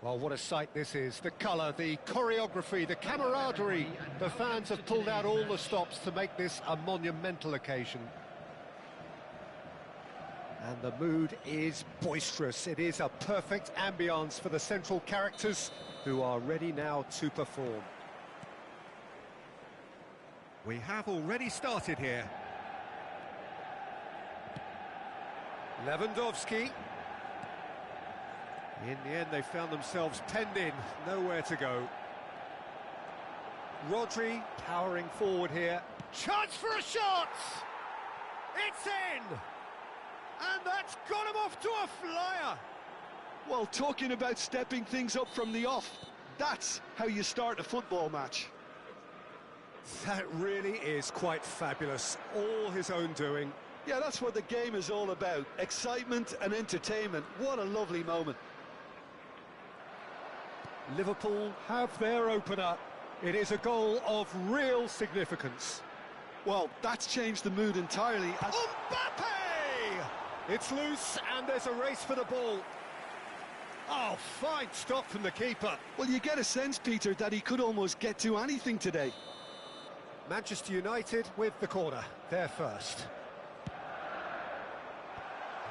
Well, what a sight this is. The colour, the choreography, the camaraderie. The fans have pulled out all the stops to make this a monumental occasion. And the mood is boisterous. It is a perfect ambience for the central characters who are ready now to perform. We have already started here. Lewandowski. In the end, they found themselves penned in, nowhere to go. Rodri powering forward here. Chance for a shot! It's in! And that's got him off to a flyer! Well, talking about stepping things up from the off, that's how you start a football match. That really is quite fabulous, all his own doing. Yeah, that's what the game is all about, excitement and entertainment. What a lovely moment. Liverpool have their opener. It is a goal of real significance. Well, that's changed the mood entirely. Mbappe! It's loose and there's a race for the ball. Oh, fine stop from the keeper. Well, you get a sense, Peter, that he could almost get to anything today. Manchester United with the corner. They're first.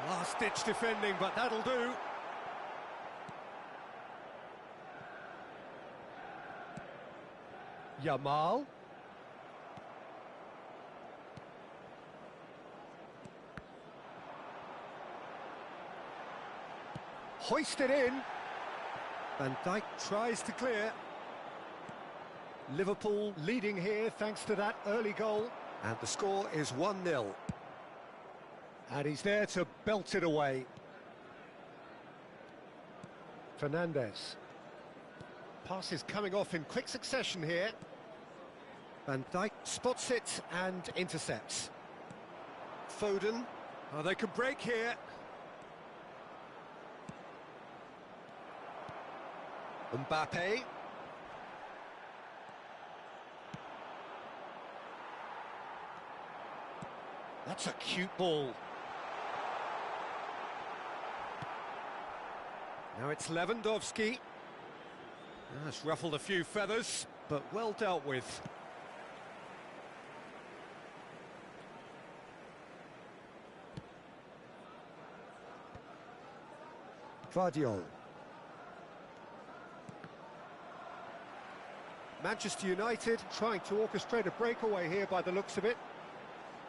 Last-ditch defending, but that'll do. Yamal. Hoisted in. Van Dijk tries to clear. Liverpool leading here thanks to that early goal. And the score is 1-0. And he's there to belt it away. Fernandes. Passes coming off in quick succession here. Van Dijk spots it and intercepts. Foden. Oh, they could break here. Mbappe. That's a cute ball. Now it's Lewandowski. That's ruffled a few feathers, but well dealt with. Guardiola. Manchester United trying to orchestrate a breakaway here by the looks of it.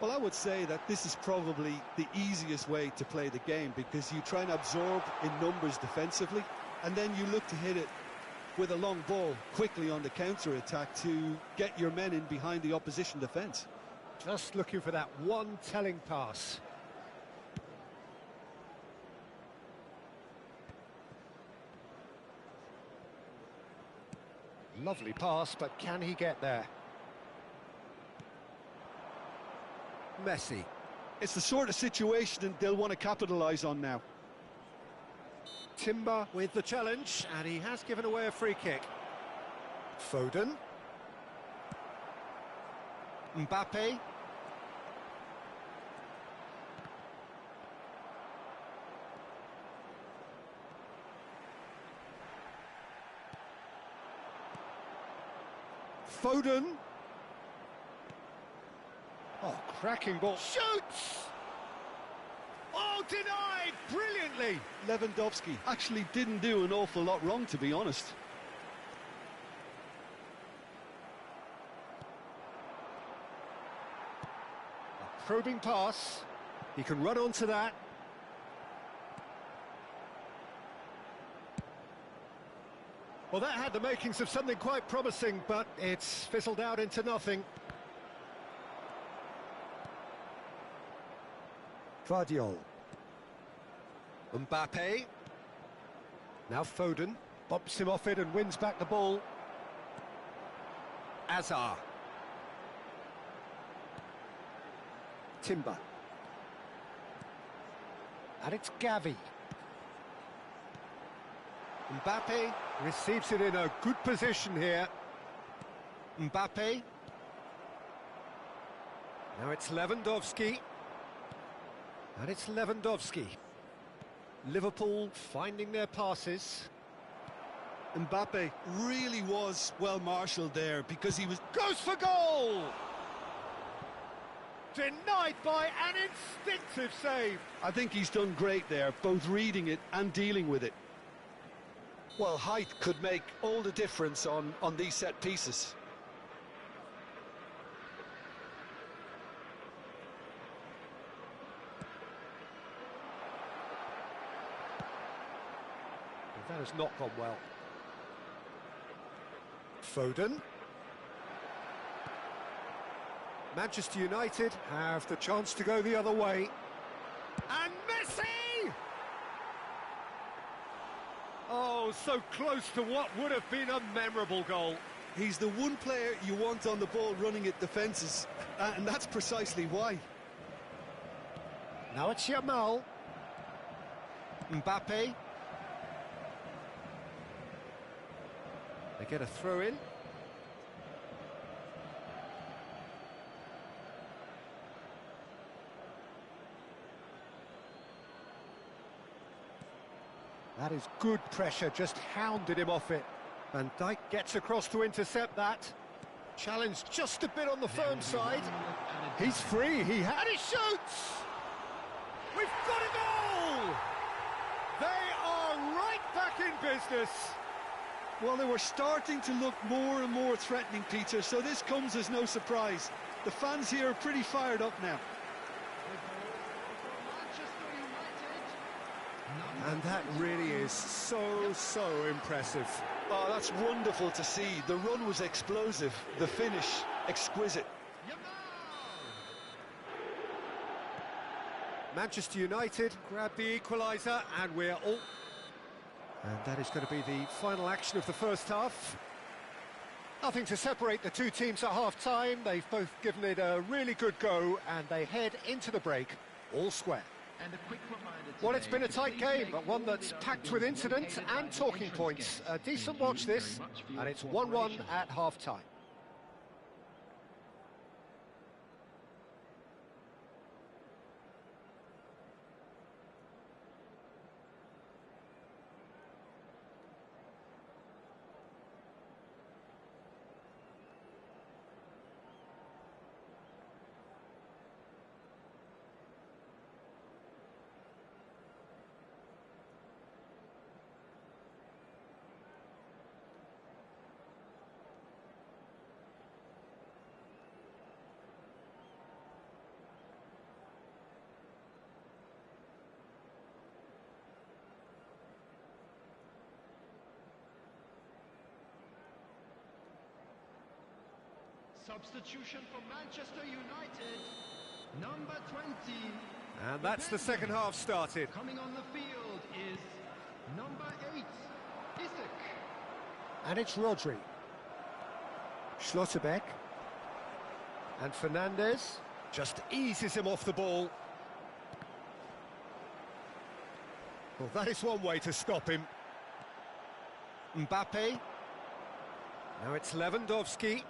Well, I would say that this is probably the easiest way to play the game, because you try and absorb in numbers defensively, and then you look to hit it with a long ball quickly on the counter-attack to get your men in behind the opposition defence. Just looking for that one telling pass. Lovely pass, but can he get there? Messi. It's the sort of situation that they'll want to capitalise on now. Timber with the challenge, and he has given away a free kick. Foden. Mbappe. Foden. Oh, cracking ball. Shoots! Oh, denied brilliantly. Lewandowski actually didn't do an awful lot wrong, to be honest. A probing pass. He can run onto that. Well, that had the makings of something quite promising, but it's fizzled out into nothing. Guardiola. Mbappe. Now Foden. Bumps him off it and wins back the ball. Hazard. Timber. And it's Gavi. Mbappe receives it in a good position here. Mbappe. Now it's Lewandowski. And it's Lewandowski. Liverpool finding their passes. Mbappe really was well marshalled there because he was... Goes for goal! Denied by an instinctive save. I think he's done great there, both reading it and dealing with it. Well, height could make all the difference on these set pieces. That has not gone well. Foden. Manchester United have the chance to go the other way. And Messi! Oh, so close to what would have been a memorable goal. He's the one player you want on the ball running at defences, and that's precisely why. Now it's Yamal. Mbappe. They get a throw in. That is good pressure, just hounded him off it. Van Dijk gets across to intercept that. Challenge just a bit on the firm side. He's free, he shoots! We've got a goal! They are right back in business. Well, they were starting to look more and more threatening, Peter, so this comes as no surprise. The fans here are pretty fired up now. And that really is so impressive. Oh, that's wonderful to see. The run was explosive, the finish exquisite. Manchester United grab the equaliser, and we're all... And that is going to be the final action of the first half. Nothing to separate the two teams at half-time. They've both given it a really good go, and they head into the break all square. Well, it's been a tight game, but one that's packed with incident and talking points. A decent watch this, and it's 1-1 at half-time. Substitution for Manchester United, number 20. And that's the second half started. Coming on the field is number 8, Isaac. And it's Rodri. Schlotterbeck. And Fernandes just eases him off the ball. Well, that is one way to stop him. Mbappe. Now it's Lewandowski.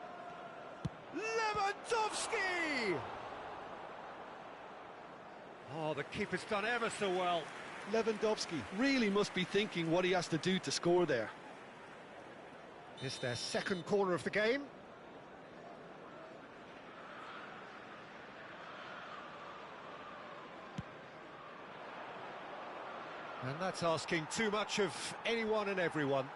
Lewandowski! Oh, the keeper's done ever so well. Lewandowski really must be thinking what he has to do to score there. It's their second corner of the game. And that's asking too much of anyone and everyone.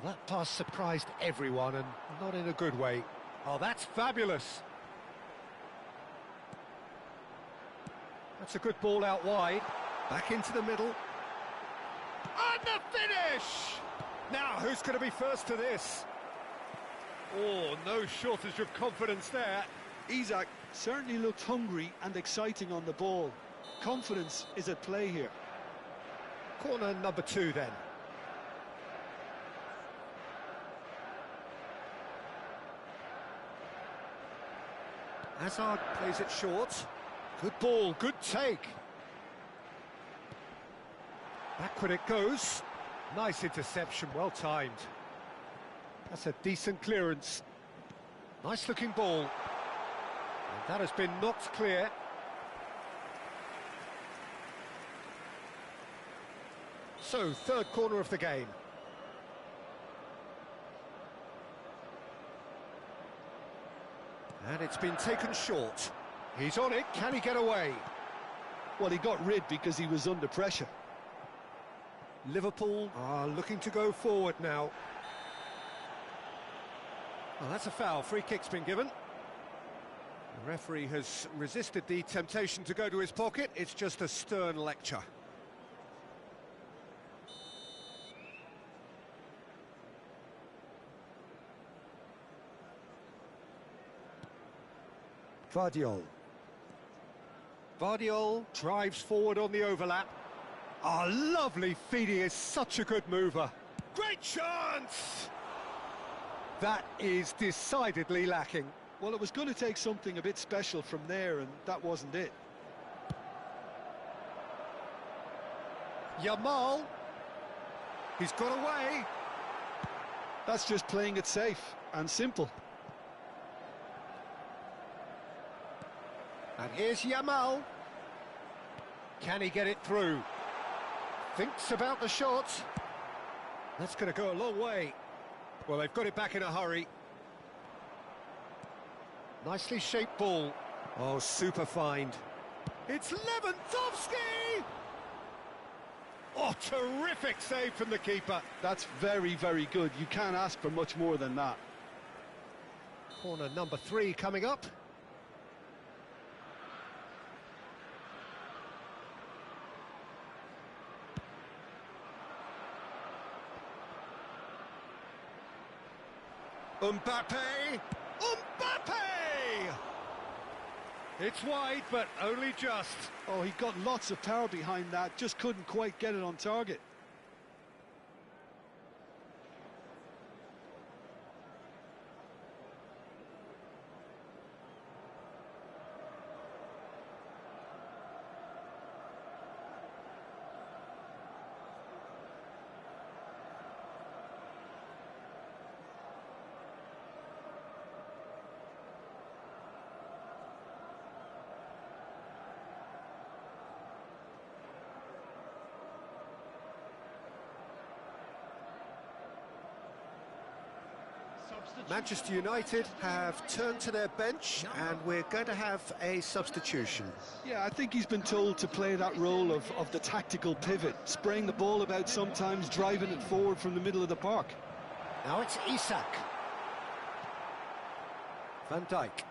Well, that pass surprised everyone, and not in a good way. Oh, that's fabulous. That's a good ball out wide. Back into the middle. And the finish! Now, who's going to be first to this? Oh, no shortage of confidence there. Isaac certainly looked hungry and exciting on the ball. Confidence is at play here. Corner number 2 then. Hazard plays it short. Good ball, good take. Backward it goes. Nice interception, well timed. That's a decent clearance. Nice looking ball. That has been knocked clear. So, third corner of the game. And it's been taken short. He's on it, can he get away? Well, he got rid because he was under pressure. Liverpool are looking to go forward now. Well, that's a foul. Free kick's been given. The referee has resisted the temptation to go to his pocket. It's just a stern lecture. Vardiol drives forward on the overlap. Ah, lovely feed, he is such a good mover. Great chance! That is decidedly lacking. Well, it was going to take something a bit special from there, and that wasn't it. Yamal. He's got away. That's just playing it safe and simple. And here's Yamal. Can he get it through? Thinks about the shot. That's going to go a long way. Well, they've got it back in a hurry. Nicely shaped ball. Oh, super find. It's Lewandowski! Oh, terrific save from the keeper. That's very, very good. You can't ask for much more than that. Corner number 3 coming up. Mbappe! Mbappe! It's wide, but only just. Oh, he got lots of power behind that, just couldn't quite get it on target. Manchester United have turned to their bench and we're going to have a substitution. Yeah, I think he's been told to play that role of the tactical pivot, spraying the ball about sometimes, driving it forward from the middle of the park. Now it's Isak. Van Dijk.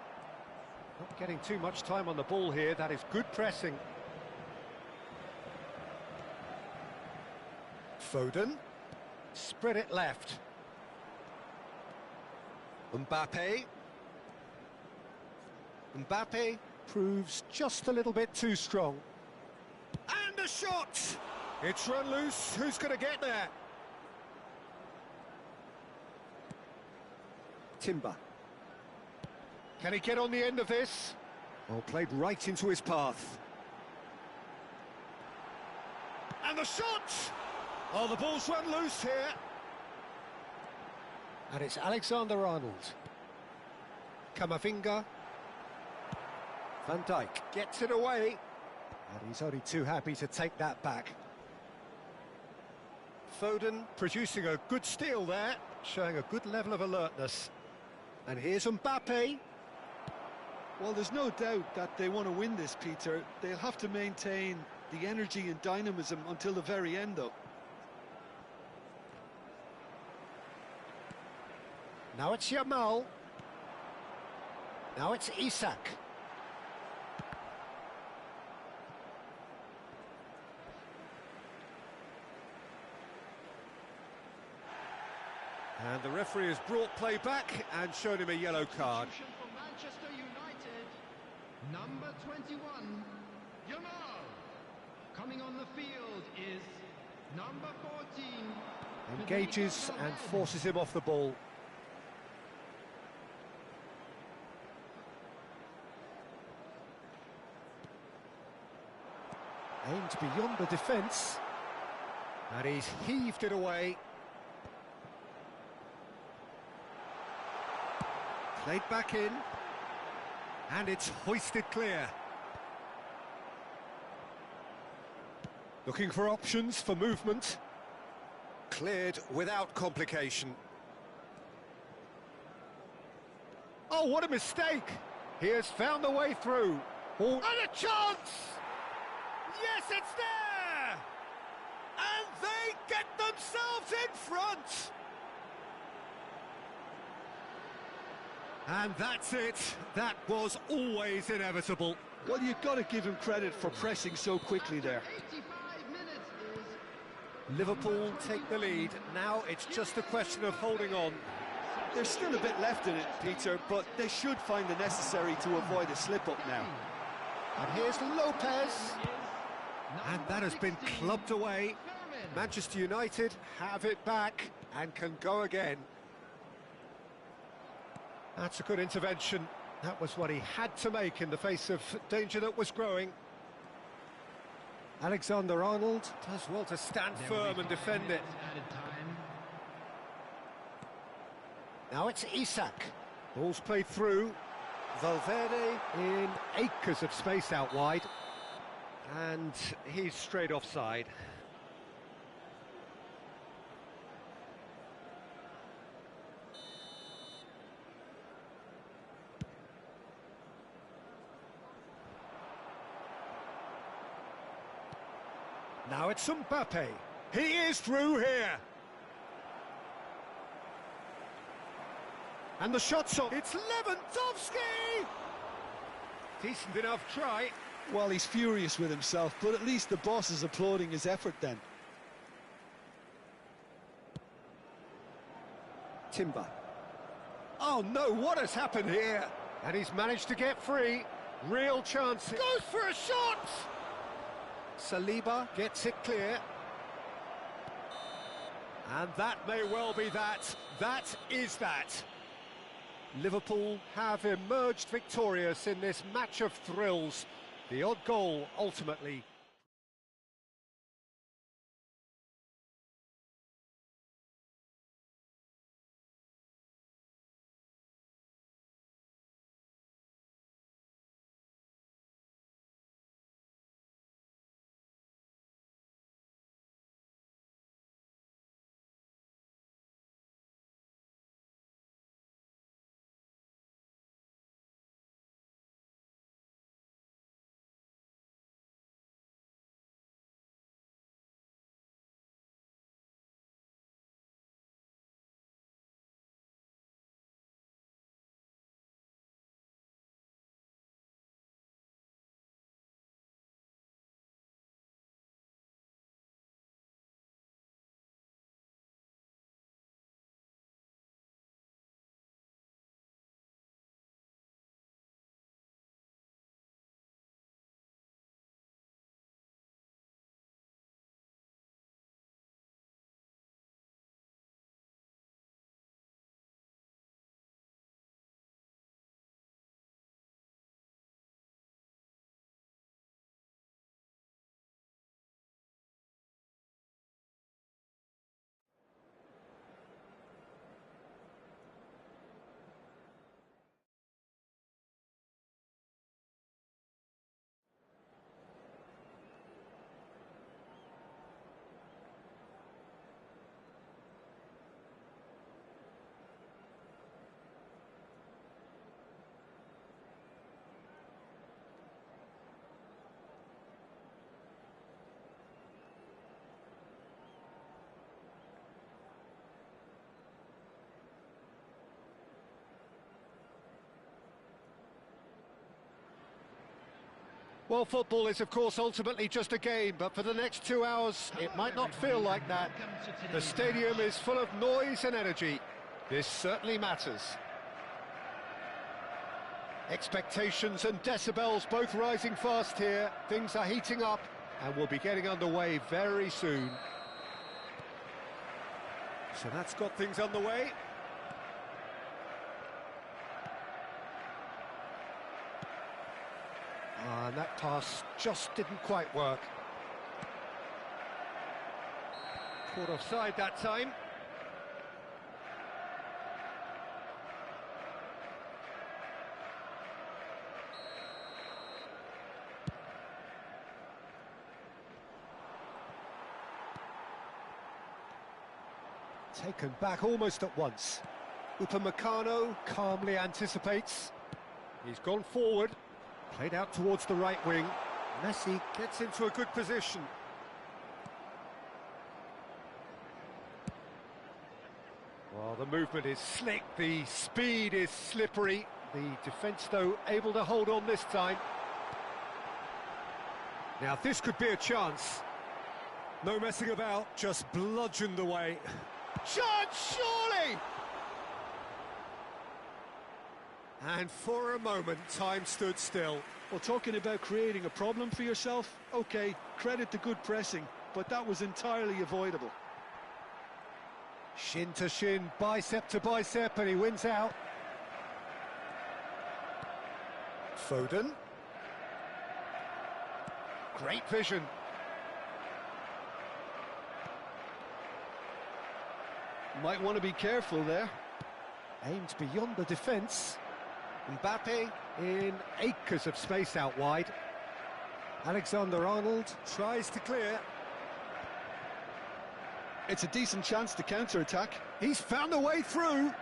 Not getting too much time on the ball here, that is good pressing. Foden. Spread it left. Mbappe. Mbappe proves just a little bit too strong. And a shot! It's run loose. Who's going to get there? Timber. Can he get on the end of this? Oh, played right into his path. And the shot! Oh, the ball's run loose here. And it's Alexander-Arnold. Camavinga. Van Dijk gets it away. And he's only too happy to take that back. Foden producing a good steal there, showing a good level of alertness. And here's Mbappe. Well, there's no doubt that they want to win this, Peter. They'll have to maintain the energy and dynamism until the very end, though. Now it's Yamal. Now it's Isak. And the referee has brought play back and shown him a yellow card. For Manchester United, number 21, Yamal. Coming on the field is number 14. Engages and forces him off the ball. Aimed beyond the defence. And he's heaved it away. Played back in. And it's hoisted clear. Looking for options for movement. Cleared without complication. Oh, what a mistake! He has found the way through. Oh. And a chance! Yes, it's there! And they get themselves in front! And that's it. That was always inevitable. Well, you've got to give him credit for pressing so quickly there. 85 minutes is Liverpool take the lead. Now it's just a question of holding on. There's still a bit left in it, Peter, but they should find the necessary to avoid a slip-up now. And here's Lopez. And that has been clubbed away. Manchester United have it back and can go again. That's a good intervention. That was what he had to make in the face of danger that was growing. Alexander-Arnold does well to stand firm and defend it. Now it's Isak. Ball's played through. Valverde in acres of space out wide. And he's straight offside. Now it's Mbappe. He is through here. And the shot's on. It's Lewandowski! Decent enough try. Well, he's furious with himself, but at least the boss is applauding his effort then. Timber. Oh no, what has happened here? And he's managed to get free. Real chance. Goes for a shot! Saliba gets it clear. And that may well be that. That is that. Liverpool have emerged victorious in this match of thrills. The odd goal ultimately. Well, football is, of course, ultimately just a game, but for the next 2 hours, it might not feel like that. The stadium is full of noise and energy. This certainly matters. Expectations and decibels both rising fast here. Things are heating up, and we'll be getting underway very soon. So that's got things underway. And that pass just didn't quite work. Caught offside that time. Taken back almost at once. Upamecano calmly anticipates. He's gone forward, played out towards the right wing. Messi gets into a good position. Well, the movement is slick, the speed is slippery. The defence, though, able to hold on this time. Now, this could be a chance. No messing about, just bludgeoned away. Chance, surely! And for a moment, time stood still. Well, talking about creating a problem for yourself, OK, credit to good pressing, but that was entirely avoidable. Shin to shin, bicep to bicep, and he wins out. Foden. Great vision. Might want to be careful there. Aimed beyond the defence. Mbappe in acres of space out wide. Alexander-Arnold tries to clear. It's a decent chance to counter-attack. He's found a way through.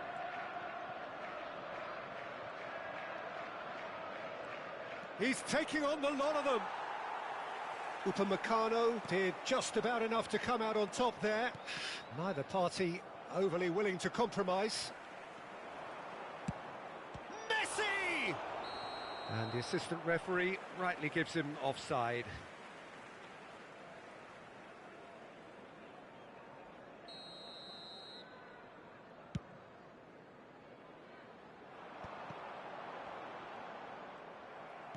He's taking on the lot of them. Upamecano did just about enough to come out on top there. Neither party overly willing to compromise. Messi! And the assistant referee rightly gives him offside.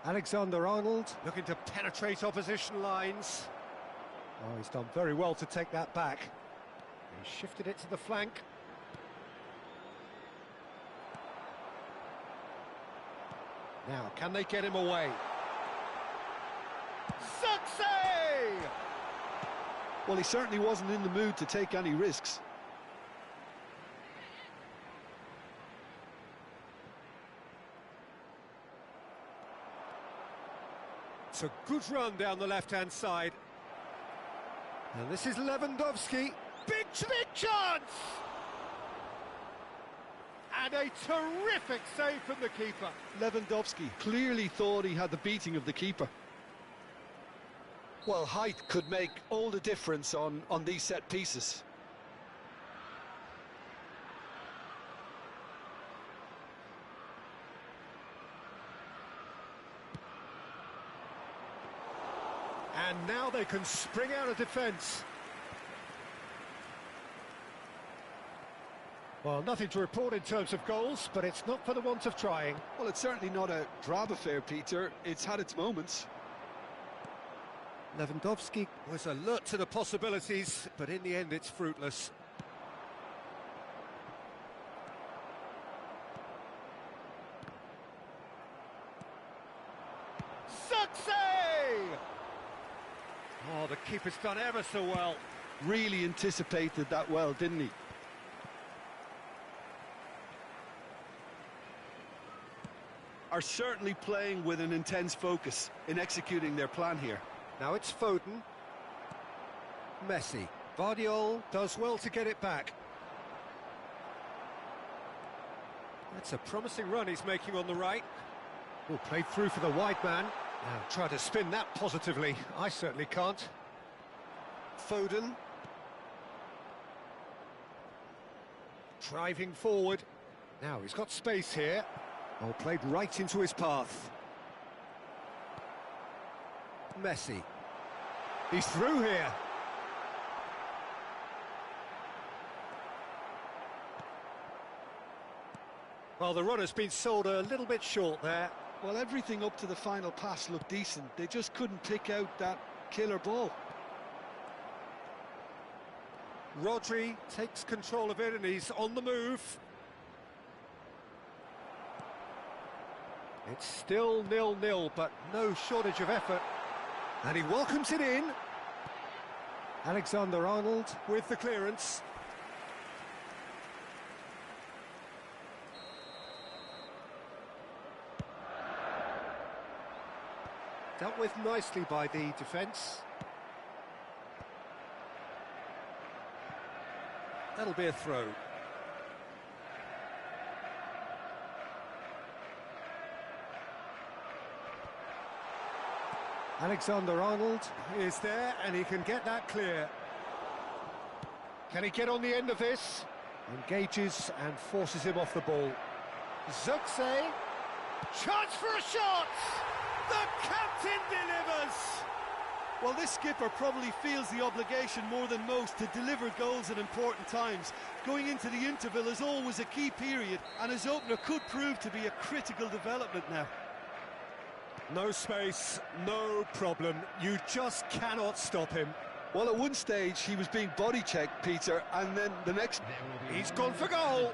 Alexander-Arnold looking to penetrate opposition lines. Oh, he's done very well to take that back. He shifted it to the flank. Now, can they get him away? Success! Well, he certainly wasn't in the mood to take any risks. It's a good run down the left-hand side. And this is Lewandowski. Big chance! And a terrific save from the keeper. Lewandowski clearly thought he had the beating of the keeper. Well, height could make all the difference on these set pieces. And now they can spring out of defence. Well, nothing to report in terms of goals, but it's not for the want of trying. Well, it's certainly not a drab affair, Peter. It's had its moments. Lewandowski was alert to the possibilities, but in the end it's fruitless. Success! Oh, the keeper's done ever so well. Really anticipated that well, didn't he? Are certainly playing with an intense focus in executing their plan here. Now it's Foden. Messi. Guardiola does well to get it back. That's a promising run he's making on the right. Oh, played through for the wide man. Now try to spin that positively. I certainly can't. Foden. Driving forward. Now he's got space here. Oh, played right into his path. Messi. He's through here. Well, the run has been sold a little bit short there. Well, everything up to the final pass looked decent. They just couldn't pick out that killer ball. Rodri takes control of it and he's on the move. It's still 0-0, but no shortage of effort. And he welcomes it in. Alexander-Arnold with the clearance. Dealt with nicely by the defence. That'll be a throw. Alexander-Arnold is there, and he can get that clear. Can he get on the end of this? Engages and forces him off the ball. Zirkzee. Chance for a shot! The captain delivers! Well, this skipper probably feels the obligation more than most to deliver goals at important times. Going into the interval is always a key period, and his opener could prove to be a critical development now. No space, no problem. You just cannot stop him. Well, at one stage he was being body checked, Peter, and then the next... He's gone for goal!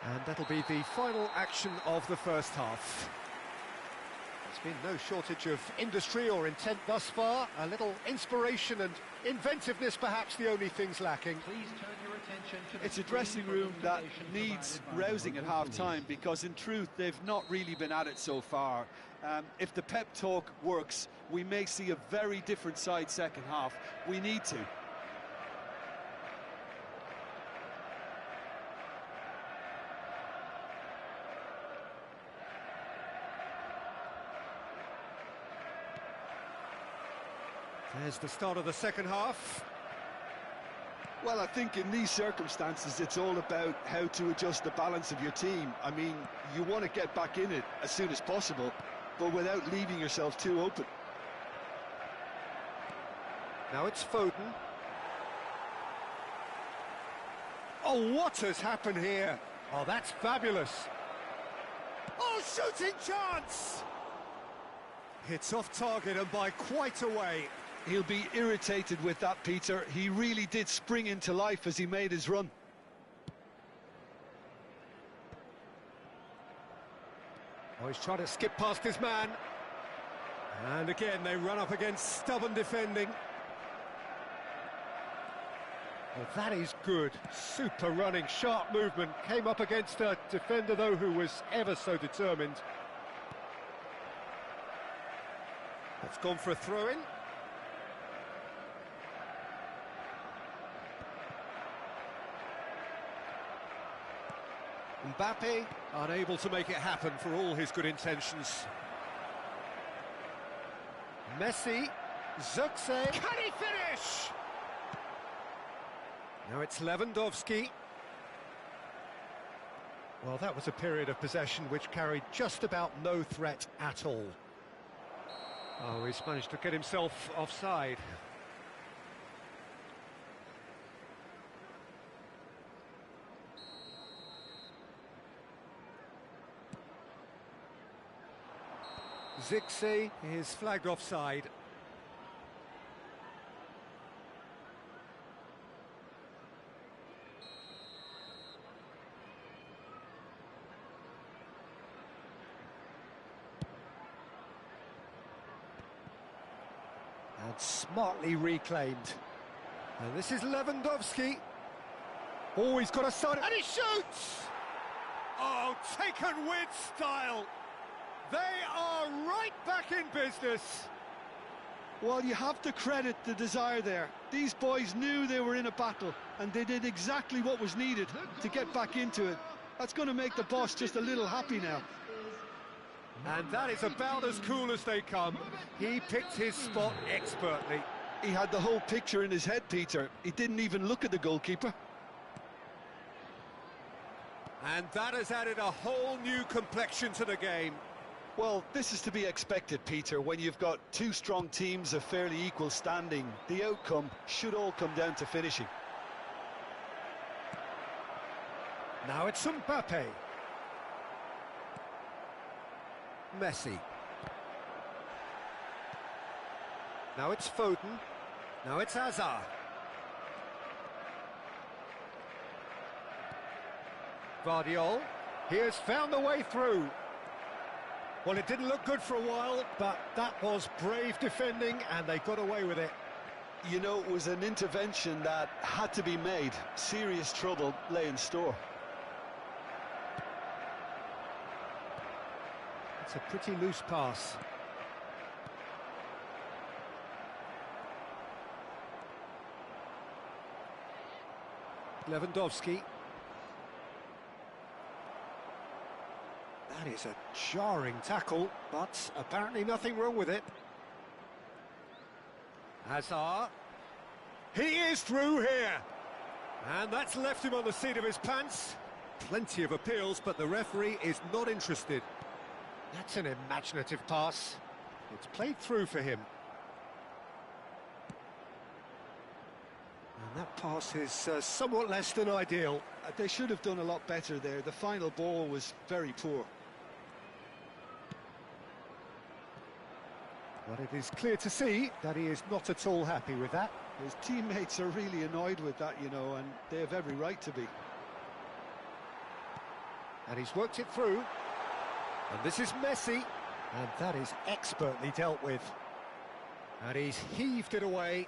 And that'll be the final action of the first half. There's been no shortage of industry or intent thus far. A little inspiration and inventiveness, perhaps the only things lacking. Please turn your attention to the It's a dressing room that needs provided by rousing at the half-time, because in truth they've not really been at it so far. If the pep talk works, we may see a very different side second half. We need to. There's the start of the second half. Well, I think in these circumstances it's all about how to adjust the balance of your team. I mean, you want to get back in it as soon as possible, but without leaving yourself too open. Now it's Foden. Oh, what has happened here? Oh, that's fabulous. Oh, shooting chance! Hits off target and by quite a way. He'll be irritated with that, Peter. He really did spring into life as he made his run. Oh, he's trying to skip past his man. And again, they run up against stubborn defending. Well, that is good. Super running, sharp movement. Came up against a defender, though, who was ever so determined. That's gone for a throw-in. Mbappe unable to make it happen for all his good intentions. Messi, Zirkzee, can he finish? Now it's Lewandowski. Well, that was a period of possession which carried just about no threat at all. Oh, he's managed to get himself offside. Zirkzee is flagged offside. And smartly reclaimed. And this is Lewandowski. Oh, he's got a side, and he shoots! Oh, taken with style. They are right back in business. Well, you have to credit the desire there. These boys knew they were in a battle, and they did exactly what was needed to get back into it. That's going to make the boss just a little happy now. And that is about as cool as they come. He picked his spot expertly. He had the whole picture in his head, Peter. He didn't even look at the goalkeeper. And that has added a whole new complexion to the game. Well, this is to be expected, Peter. When you've got two strong teams of fairly equal standing, the outcome should all come down to finishing. Now it's Mbappe. Messi. Now it's Foden. Now it's Hazard. Guardiola. He has found the way through. Well, it didn't look good for a while, but that was brave defending, and they got away with it. You know, it was an intervention that had to be made. Serious trouble lay in store. It's a pretty loose pass. Lewandowski. That is a jarring tackle, but apparently nothing wrong with it. Hazard. He is through here! And that's left him on the seat of his pants. Plenty of appeals, but the referee is not interested. That's an imaginative pass. It's played through for him. And that pass is somewhat less than ideal. They should have done a lot better there. The final ball was very poor. But it is clear to see that he is not at all happy with that. His teammates are really annoyed with that, you know, and they have every right to be. And he's worked it through. And this is Messi. And that is expertly dealt with. And he's heaved it away.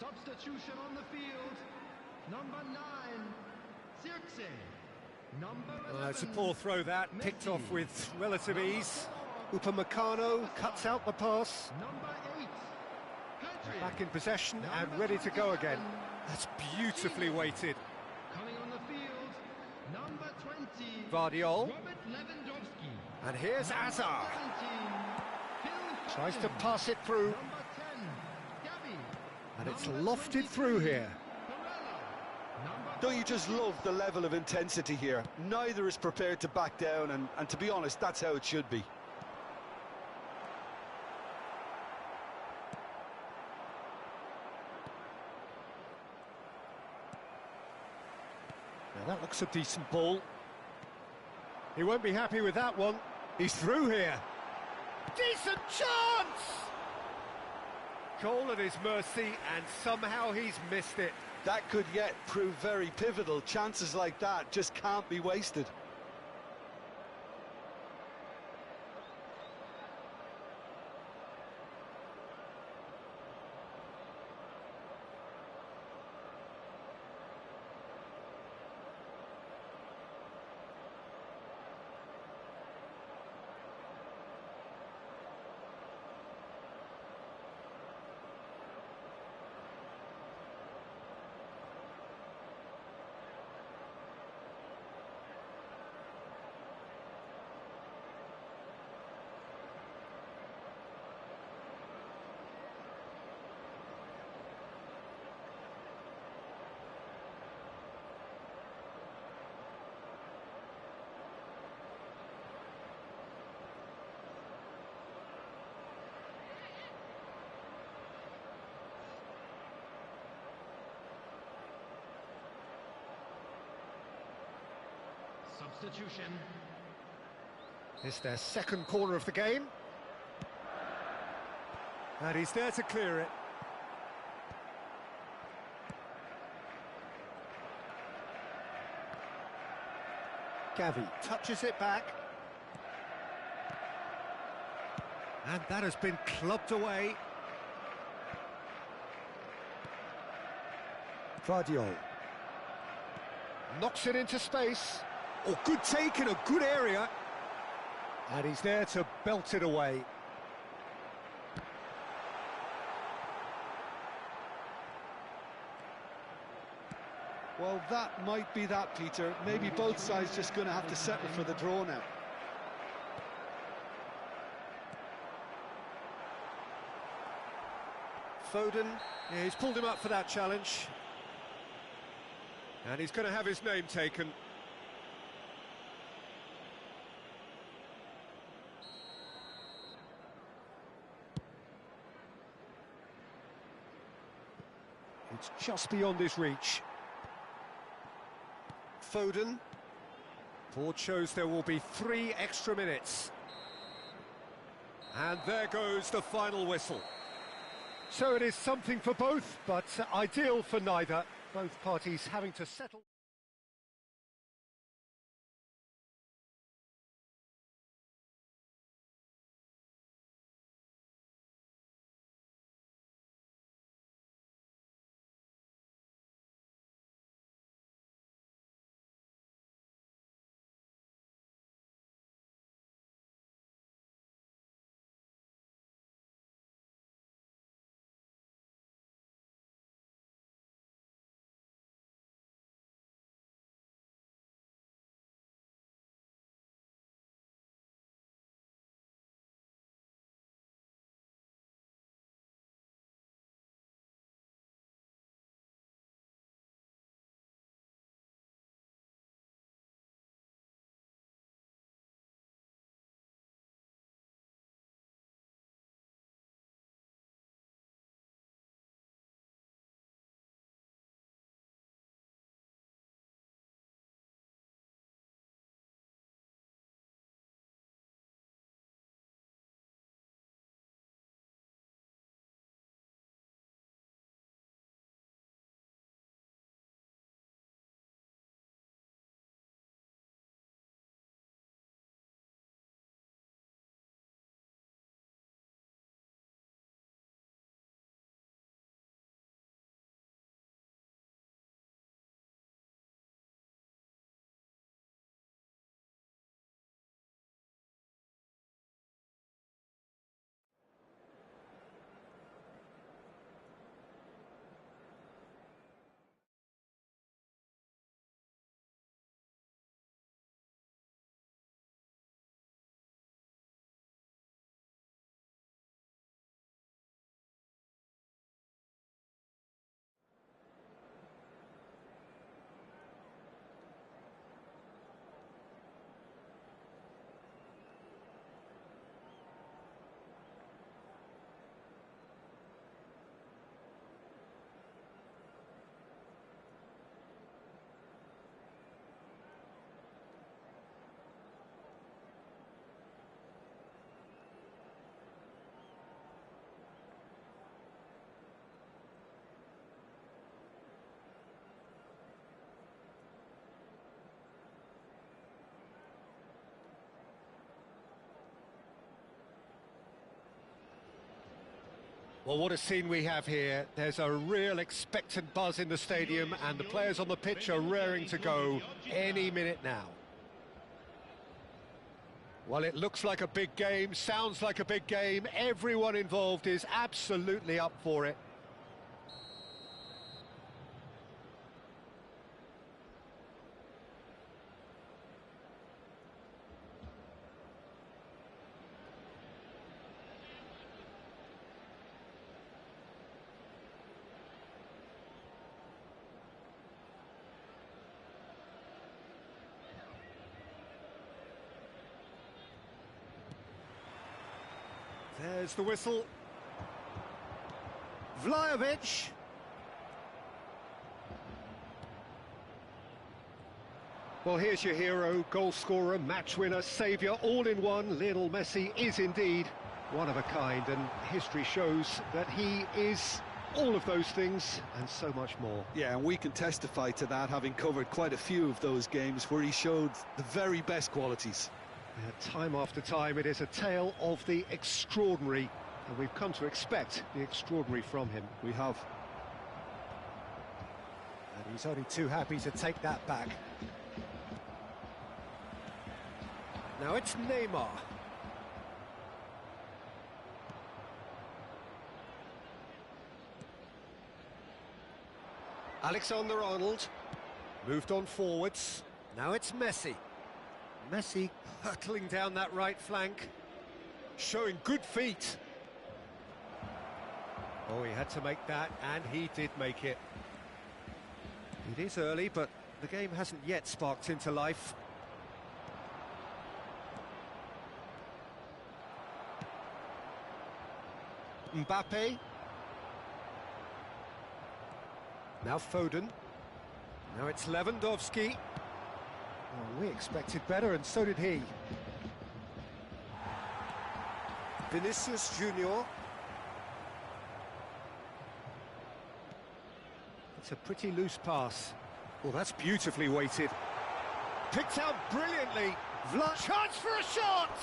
Substitution on the field. Number 9, Zirkzee. Number 11. It's a poor throw that, picked off with relative ease. Upamecano cuts out the pass. Number 8, Pedri. Back in possession and ready to go again. That's beautifully weighted. Coming on the field, number 20, Vardiol. Robert Lewandowski. And here's Hazard. 17, Phil Tries to Foden. pass it through. Number 10, Gavi. And it's Number lofted 23, through here. Barella. Number Don't you just 14, love the level of intensity here? Neither is prepared to back down, and to be honest, that's how it should be. Now that looks a decent ball. He won't be happy with that one. He's through here. Decent chance! Goal at his mercy, and somehow he's missed it. That could yet prove very pivotal. Chances like that just can't be wasted. substitution. It's their second corner of the game. And he's there to clear it. Gavi touches it back. And that has been clubbed away. Vardiol knocks it into space. Oh, good take in a good area. And he's there to belt it away. Well, that might be that, Peter. Maybe both sides just going to have to settle for the draw now. Foden, yeah, he's pulled him up for that challenge. And he's going to have his name taken. It's just beyond his reach. Foden. Board shows there will be 3 extra minutes. And there goes the final whistle. So it is something for both, but ideal for neither. Both parties having to settle. Well, what a scene we have here. There's a real expectant buzz in the stadium, and the players on the pitch are raring to go any minute now. Well, it looks like a big game, sounds like a big game. Everyone involved is absolutely up for it. There's the whistle. Vlahovic. Well, here's your hero, goal scorer, match winner, saviour, all in one. Lionel Messi is indeed one of a kind, and history shows that he is all of those things and so much more. Yeah, and we can testify to that, having covered quite a few of those games where he showed the very best qualities. Time after time, it is a tale of the extraordinary, and we've come to expect the extraordinary from him. We have. And he's only too happy to take that back. Now it's Neymar. Alexander-Arnold. Moved on forwards. Now it's Messi. Messi hurtling down that right flank. Showing good feet. Oh, he had to make that, and he did make it. It is early, but the game hasn't yet sparked into life. Mbappe. Now Foden. Now it's Lewandowski. Oh, we expected better, and so did he. Vinicius Junior. It's a pretty loose pass. Well, that's beautifully weighted. Picked out brilliantly. Chance for a shot!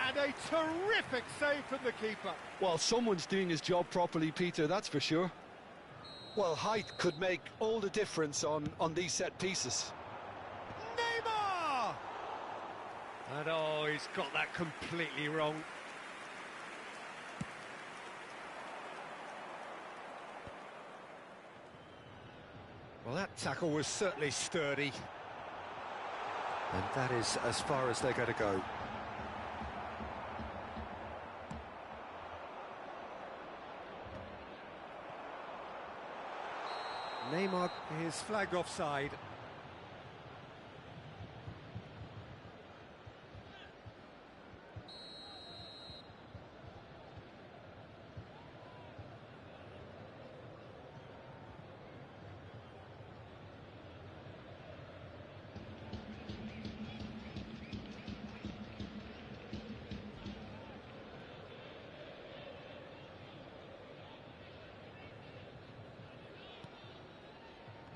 And a terrific save from the keeper. Well, someone's doing his job properly, Peter, that's for sure. Well, height could make all the difference on these set pieces. Neymar! And oh, he's got that completely wrong. Well, that tackle was certainly sturdy. And that is as far as they're going to go. Neymar is flagged offside.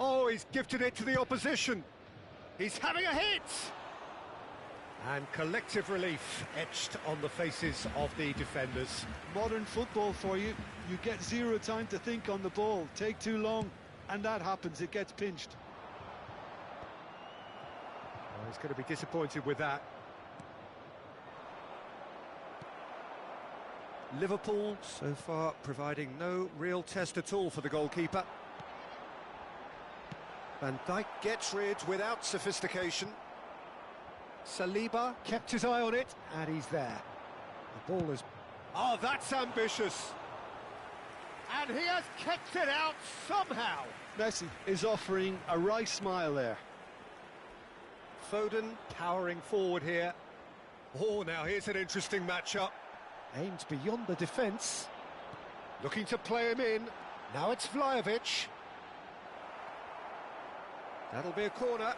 Oh, he's gifted it to the opposition. He's having a hit! And collective relief etched on the faces of the defenders. Modern football for you. You get zero time to think on the ball. Take too long, and that happens. It gets pinched. Oh, he's going to be disappointed with that. Liverpool, so far, providing no real test at all for the goalkeeper. Van Dijk gets rid without sophistication. Saliba kept his eye on it, and he's there. The ball is... Oh, that's ambitious! And he has kept it out somehow! Messi is offering a wry smile there. Foden powering forward here. Oh, now here's an interesting matchup. Aimed beyond the defence. Looking to play him in. Now it's Vlahovic. That'll be a corner.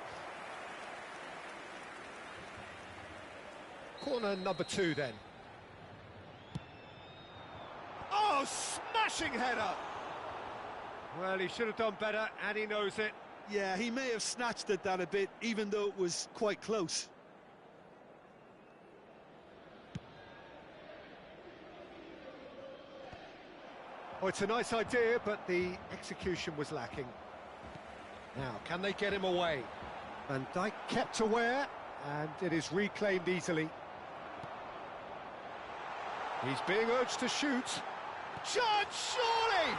Corner number 2 then. Oh, smashing header! Well, he should have done better, and he knows it. Yeah, he may have snatched at that a bit, even though it was quite close. Oh, it's a nice idea, but the execution was lacking. Now, can they get him away? Van Dijk kept aware, and it is reclaimed easily. He's being urged to shoot. Chance, surely!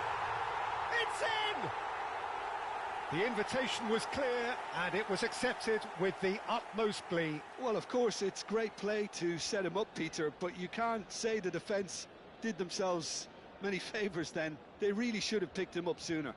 It's in! The invitation was clear, and it was accepted with the utmost glee. Well, of course, it's great play to set him up, Peter, but you can't say the defence did themselves many favours then. They really should have picked him up sooner.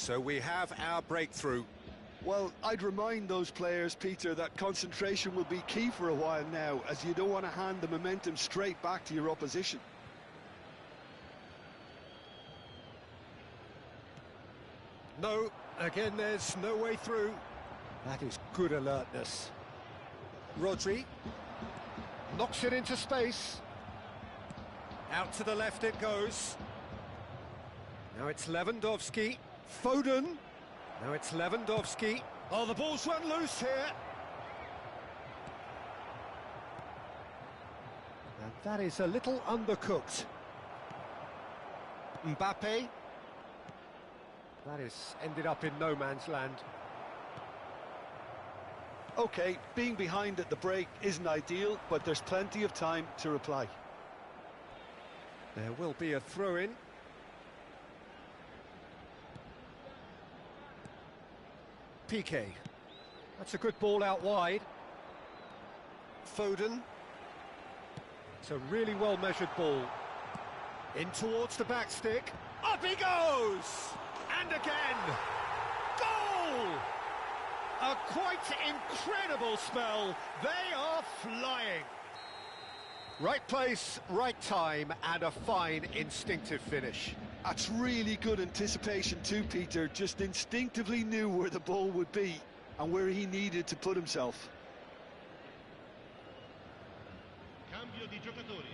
So we have our breakthrough. Well, I'd remind those players, Peter, that concentration will be key for a while now, as you don't want to hand the momentum straight back to your opposition. No, again, there's no way through. That is good alertness. Rodri knocks it into space. Out to the left it goes. Now it's Lewandowski. Foden. Now it's Lewandowski. Oh, the ball's run loose here. And that is a little undercooked. Mbappe. That is ended up in no man's land. OK, being behind at the break isn't ideal, but there's plenty of time to reply. There will be a throw-in. Piqué. That's a good ball out wide. Foden. It's a really well-measured ball. In towards the back stick. Up he goes! And again! Goal! A quite incredible spell. They are flying. Right place, right time, and a fine instinctive finish. That's really good anticipation too, Peter. Just instinctively knew where the ball would be and where he needed to put himself. Cambio di giocatori.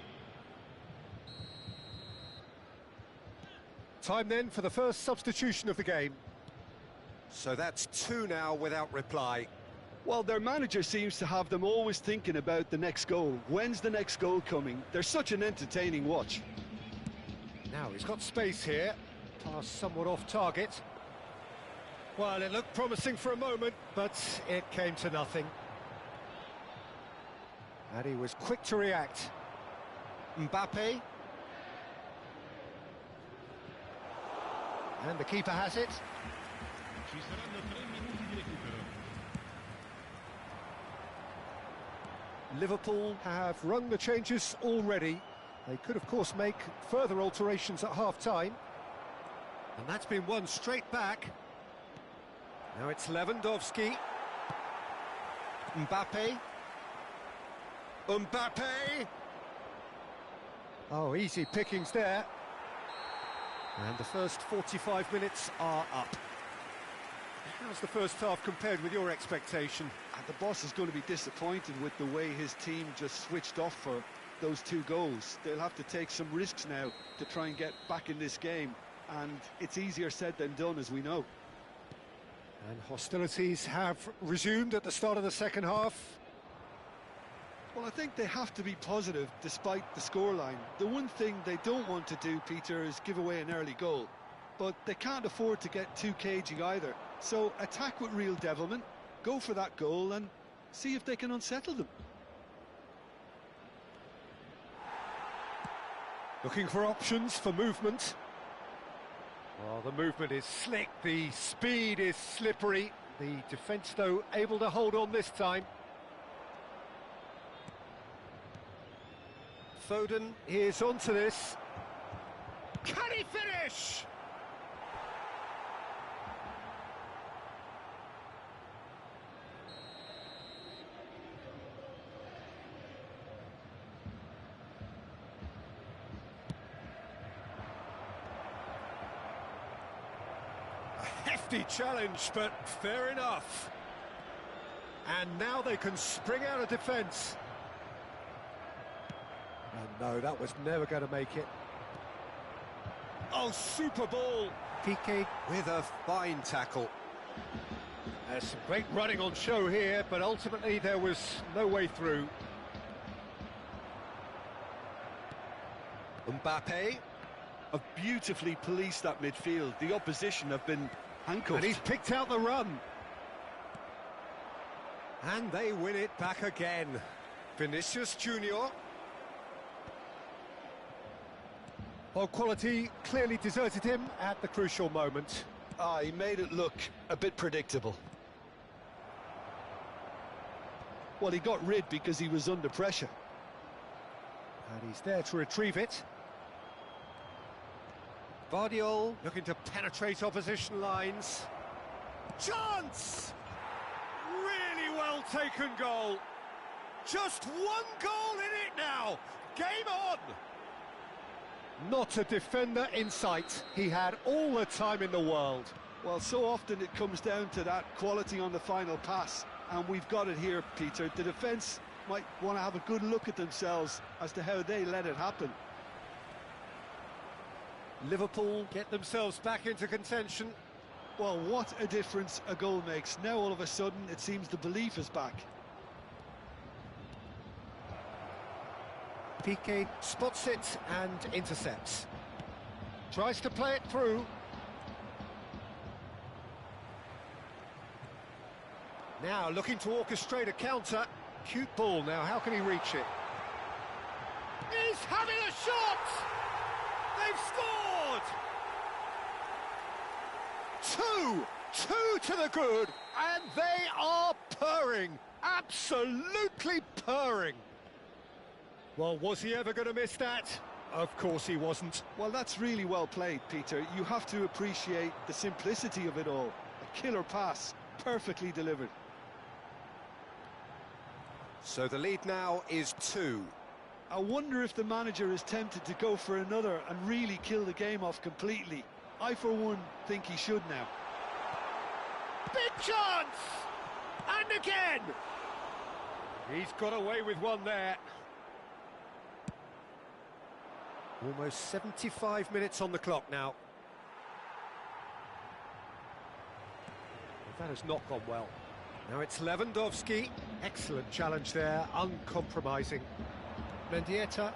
Time then for the first substitution of the game. So that's two now without reply. Well, their manager seems to have them always thinking about the next goal. When's the next goal coming? They're such an entertaining watch. Now he's got space here. Pass somewhat off target. Well, it looked promising for a moment, but it came to nothing. And he was quick to react. Mbappe. And the keeper has it. Ci saranno 3 minuti di recupero. Liverpool have rung the changes already. They could, of course, make further alterations at half-time. And that's been won straight back. Now it's Lewandowski. Mbappe. Mbappe! Oh, easy pickings there. And the first 45 minutes are up. How's the first half compared with your expectation? And the boss is going to be disappointed with the way his team just switched off for those 2 goals. They'll have to take some risks now to try and get back in this game. And it's easier said than done, as we know. And hostilities have resumed at the start of the second half. Well, I think they have to be positive despite the scoreline. The one thing they don't want to do, Peter, is give away an early goal. But they can't afford to get too cagey either. So attack with real devilment, go for that goal and see if they can unsettle them. Looking for options for movement. Well, the movement is slick, the speed is slippery. The defence, though, able to hold on this time. Foden is onto this. Can he finish? A hefty challenge, but fair enough. And now they can spring out of defence. And no, that was never going to make it. Oh, super ball. Piqué with a fine tackle. There's some great running on show here, but ultimately there was no way through. Mbappe. Have beautifully policed that midfield. The opposition have been handcuffed. And he's picked out the run. And they win it back again. Vinicius Junior. Well, quality clearly deserted him at the crucial moment. He made it look a bit predictable. Well, he got rid because he was under pressure. And he's there to retrieve it. Guardiola looking to penetrate opposition lines. Chance! Really well taken goal. Just one goal in it now. Game on! Not a defender in sight. He had all the time in the world. Well, so often it comes down to that quality on the final pass, and we've got it here, Peter. The defence might want to have a good look at themselves as to how they let it happen. Liverpool get themselves back into contention. Well, what a difference a goal makes. Now all of a sudden it seems the belief is back. Piqué spots it and intercepts. Tries to play it through. Now looking to orchestrate a counter. Cute ball now, how can he reach it? He's having a shot! They've scored! Two to the good, and they are purring, absolutely purring. Well, was he ever going to miss that? Of course he wasn't. Well, that's really well played, Peter. You have to appreciate the simplicity of it all. A killer pass, perfectly delivered. So the lead now is 2. I wonder if the manager is tempted to go for another and really kill the game off completely. I, for one, think he should now. Big chance! And again! He's got away with one there. Almost 75 minutes on the clock now. Well, that has not gone well. Now it's Lewandowski. Excellent challenge there, uncompromising. Mendieta.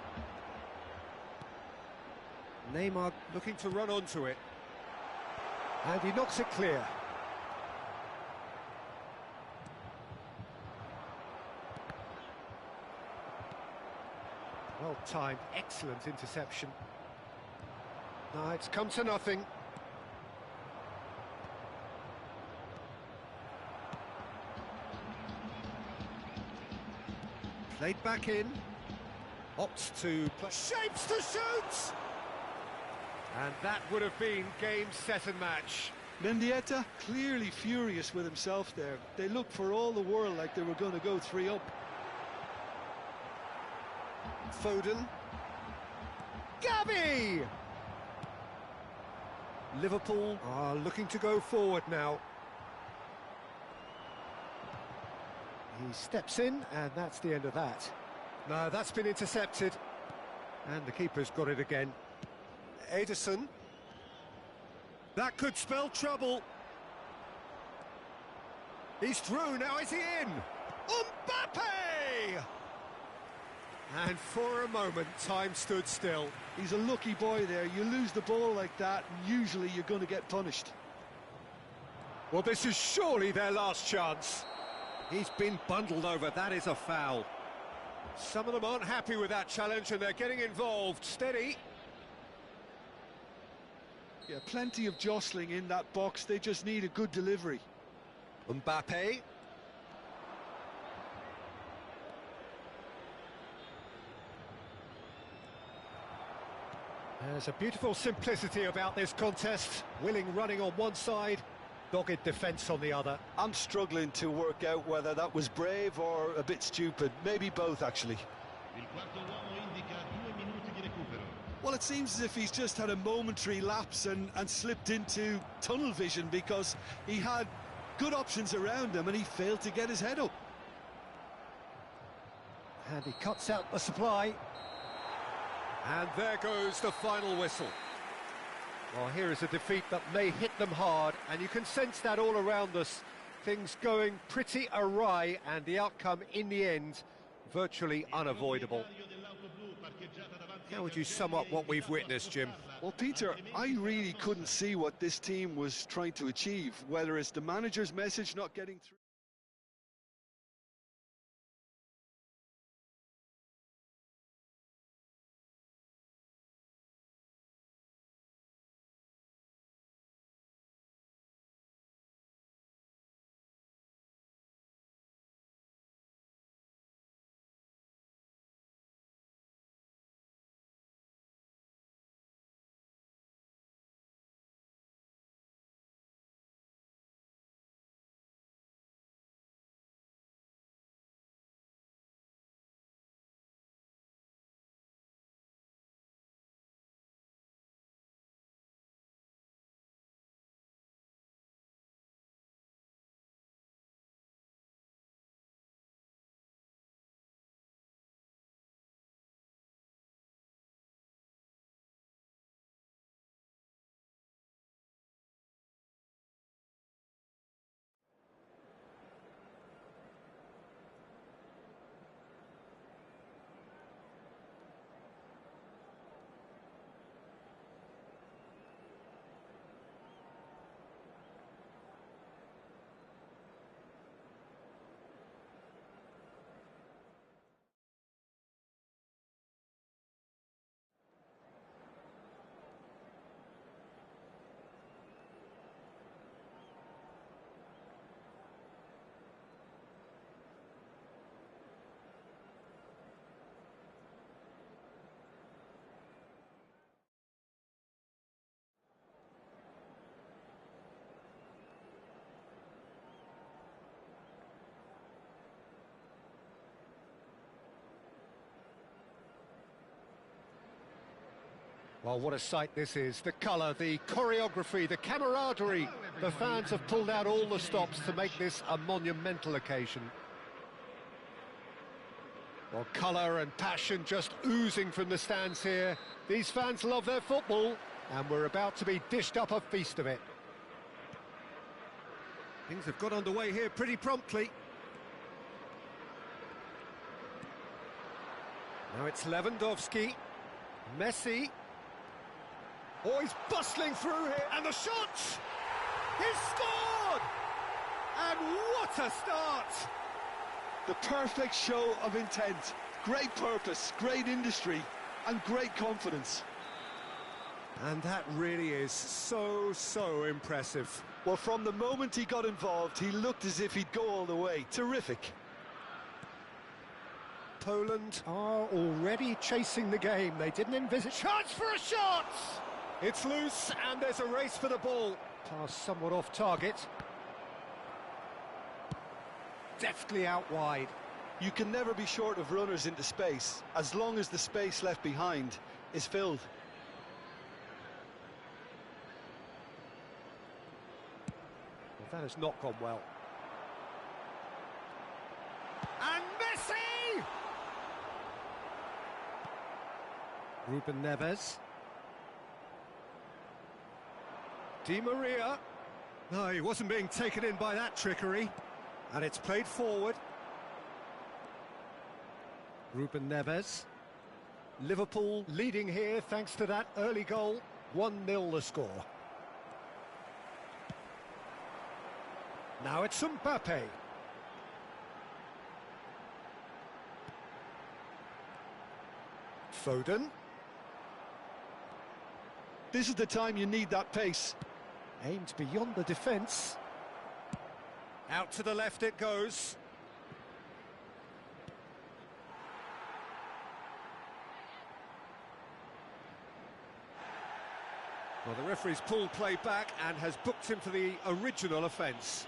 Neymar looking to run onto it. And he knocks it clear. Well timed, excellent interception. No, it's come to nothing. Played back in. Opts to play. Shapes to shoot! And that would have been game, set and match. Mendieta clearly furious with himself there. They looked for all the world like they were going to go 3 up. Foden. Gavi! Liverpool are looking to go forward now. He steps in, and that's the end of that. No, that's been intercepted. And the keeper's got it again. Ederson. That could spell trouble. He's through, now is he in? Mbappe! And for a moment, time stood still. He's a lucky boy there. You lose the ball like that, and usually you're going to get punished. Well, this is surely their last chance. He's been bundled over, that is a foul. Some of them aren't happy with that challenge and they're getting involved. Steady. Yeah, plenty of jostling in that box, they just need a good delivery. Mbappe. There's a beautiful simplicity about this contest. Willing running on one side, dogged defence on the other. I'm struggling to work out whether that was brave or a bit stupid. Maybe both, actually. Well, it seems as if he's just had a momentary lapse and slipped into tunnel vision, because he had good options around him and he failed to get his head up. And he cuts out the supply. And there goes the final whistle. Well, here is a defeat that may hit them hard, and you can sense that all around us. Things going pretty awry, and the outcome in the end virtually unavoidable. How would you sum up what we've witnessed, Jim? Well, Peter, I really couldn't see what this team was trying to achieve, whether it's the manager's message not getting through. Well, what a sight this is. The colour, the choreography, the camaraderie. The fans have pulled out all the stops to make this a monumental occasion. Well, colour and passion just oozing from the stands here. These fans love their football, and we're about to be dished up a feast of it. Things have got underway here pretty promptly. Now it's Lewandowski. Messi. Oh, he's bustling through here, and the shot! He's scored! And what a start! The perfect show of intent, great purpose, great industry, and great confidence. And that really is so impressive. Well, from the moment he got involved, he looked as if he'd go all the way. Terrific. Poland are already chasing the game. They didn't envisage... Chance for a shot! It's loose, and there's a race for the ball. Pass somewhat off target. Deftly out wide. You can never be short of runners into space, as long as the space left behind is filled. Well, that has not gone well. And Messi! Ruben Neves. Di Maria. No, he wasn't being taken in by that trickery. And it's played forward. Ruben Neves. Liverpool leading here thanks to that early goal. 1-0 the score. Now it's Mbappe. Foden. This is the time you need that pace. Aimed beyond the defence. Out to the left it goes. Well, the referee's pulled play back and has booked him for the original offence.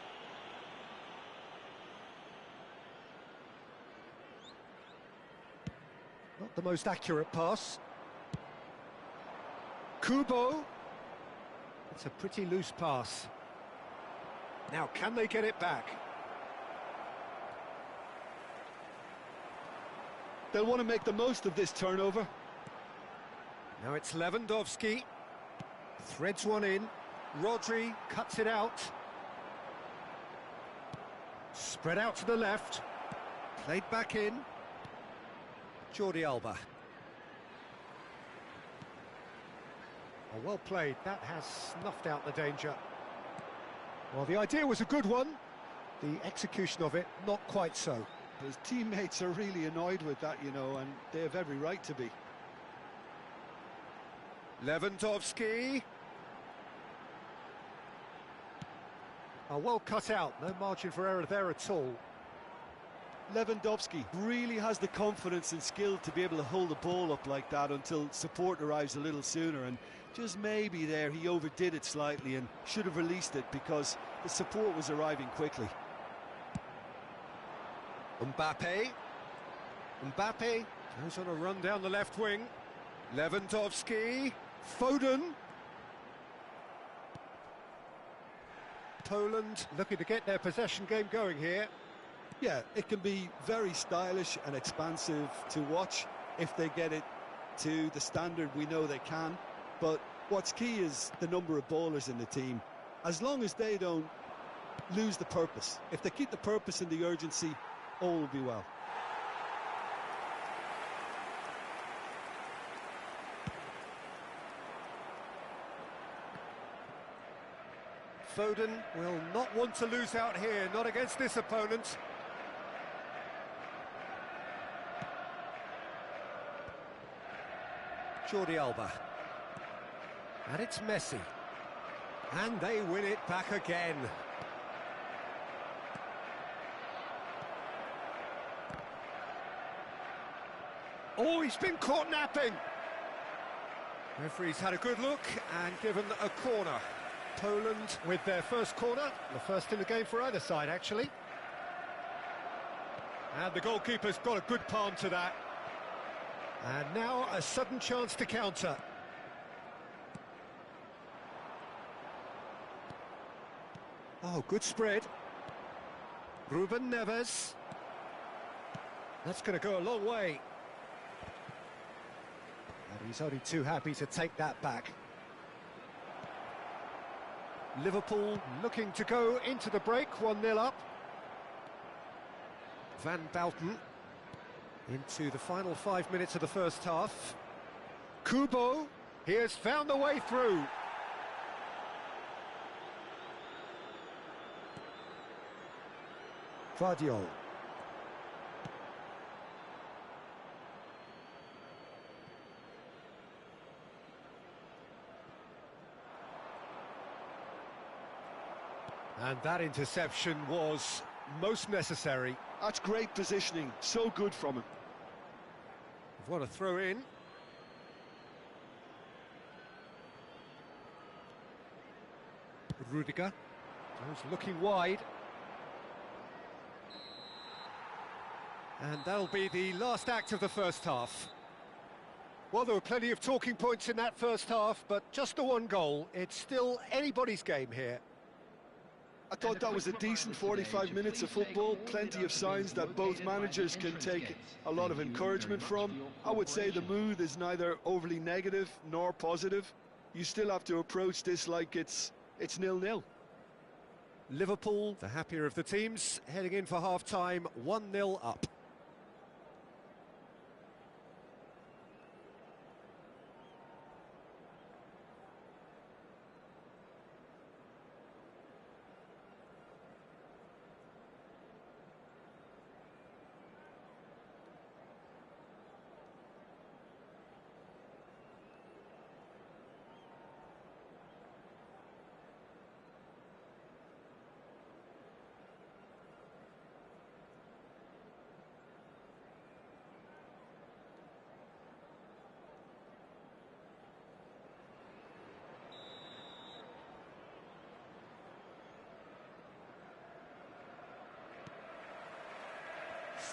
Not the most accurate pass. Kubo. It's a pretty loose pass. Now, can they get it back? They'll want to make the most of this turnover. Now it's Lewandowski. Threads one in. Rodri cuts it out. Spread out to the left. Played back in. Jordi Alba. Oh, well played. That has snuffed out the danger. Well, the idea was a good one. The execution of it, not quite so. His teammates are really annoyed with that, you know, and they have every right to be. Lewandowski. Oh, well cut out. No margin for error there at all. Lewandowski really has the confidence and skill to be able to hold the ball up like that until support arrives a little sooner, and just maybe there he overdid it slightly and should have released it because the support was arriving quickly. Mbappe goes on a run down the left wing. Lewandowski. Foden. Poland looking to get their possession game going here. Yeah, it can be very stylish and expansive to watch if they get it to the standard we know they can. But what's key is the number of ballers in the team. As long as they don't lose the purpose, if they keep the purpose and the urgency, all will be well. Foden will not want to lose out here, not against this opponent. Jordi Alba. And it's Messi. And they win it back again. Oh, he's been caught napping. Referee's had a good look and given a corner. Poland with their first corner, the first in the game for either side, actually. And the goalkeeper's got a good palm to that. And now a sudden chance to counter. Oh, good spread. Ruben Neves. That's going to go a long way. And he's only too happy to take that back. Liverpool looking to go into the break, 1-0 up. Van Bouten into the final 5 minutes of the first half. Kubo, he has found the way through. Vardiol. And that interception was most necessary. That's great positioning, so good from him. What a throw in. Rudiger goes looking wide. And that'll be the last act of the first half. Well, there were plenty of talking points in that first half, but just the one goal. It's still anybody's game here. I thought that was a decent 45 minutes of football, plenty of signs that both managers can take a lot of encouragement from. I would say the mood is neither overly negative nor positive. You still have to approach this like it's 0-0. Liverpool, the happier of the teams, heading in for half-time, 1-0 up.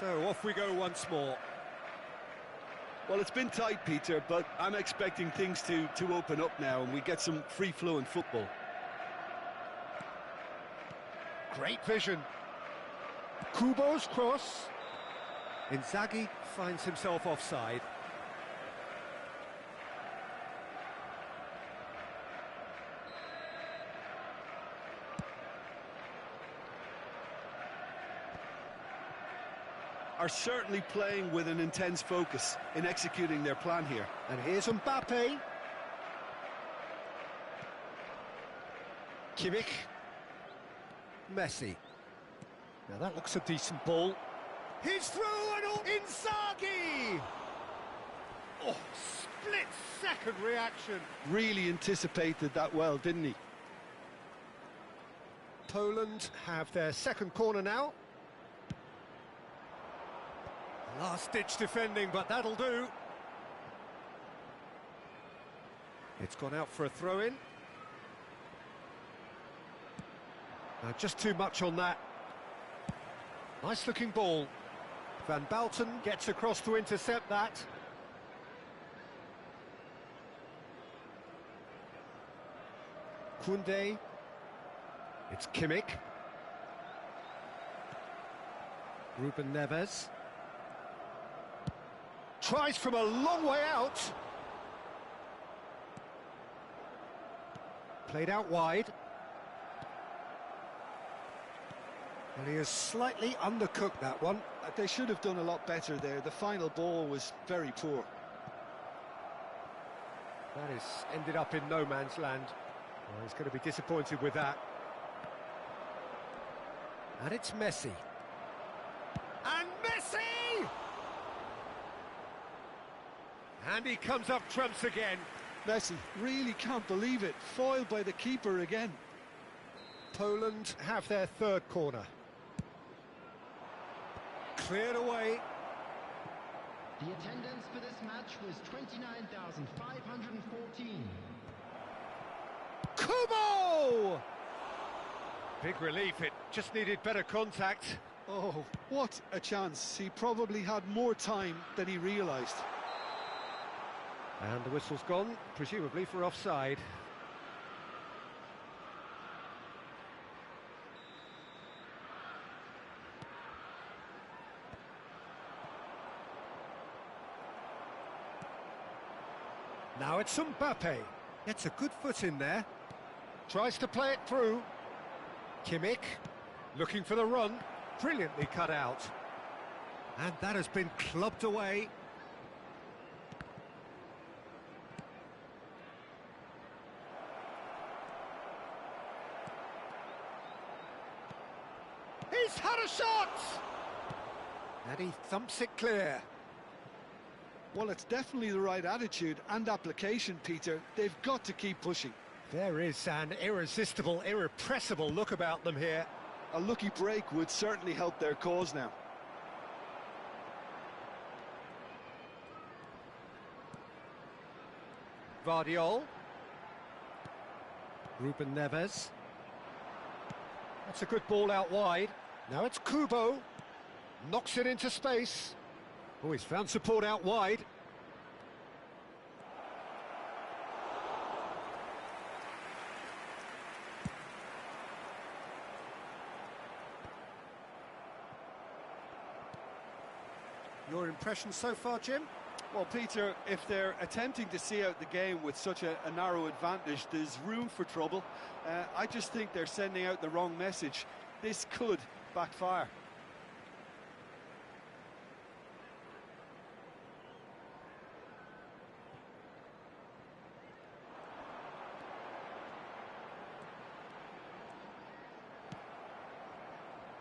So off we go once more. Well, it's been tight, Peter, but I'm expecting things to open up now and we get some free-flowing football. Great vision. Kubo's cross. Inzaghi finds himself offside. Are certainly playing with an intense focus in executing their plan here. And here's Mbappe. Kimmich. Messi. Now that looks a decent ball. He's through and all. Inzaghi! Oh, split-second reaction. Really anticipated that well, didn't he? Poland have their second corner now. Last-ditch defending, but that'll do. It's gone out for a throw-in. Just too much on that. Nice-looking ball. Van Bouten gets across to intercept that. Koundé. It's Kimmich. Ruben Neves. Tries from a long way out. Played out wide. And he has slightly undercooked that one. They should have done a lot better there. The final ball was very poor. That has ended up in no man's land. Well, he's going to be disappointed with that. And it's Messi. And Messi! And he comes up trumps again. Messi really can't believe it. Foiled by the keeper again. Poland have their third corner. Cleared away. The attendance for this match was 29,514. Kubo! Big relief, it just needed better contact. Oh, what a chance. He probably had more time than he realised. And the whistle's gone, presumably for offside. Now it's Mbappe. Gets a good foot in there. Tries to play it through. Kimmich, looking for the run. Brilliantly cut out. And that has been clubbed away. He's had a shot! And he thumps it clear. Well, it's definitely the right attitude and application, Peter. They've got to keep pushing. There is an irresistible, irrepressible look about them here. A lucky break would certainly help their cause now. Vardiol. Ruben Neves. That's a good ball out wide. Now it's Kubo. Knocks it into space. Oh, he's found support out wide. Your impression so far, Jim? Well, Peter, if they're attempting to see out the game with such a narrow advantage, there's room for trouble. I just think they're sending out the wrong message. This could backfire.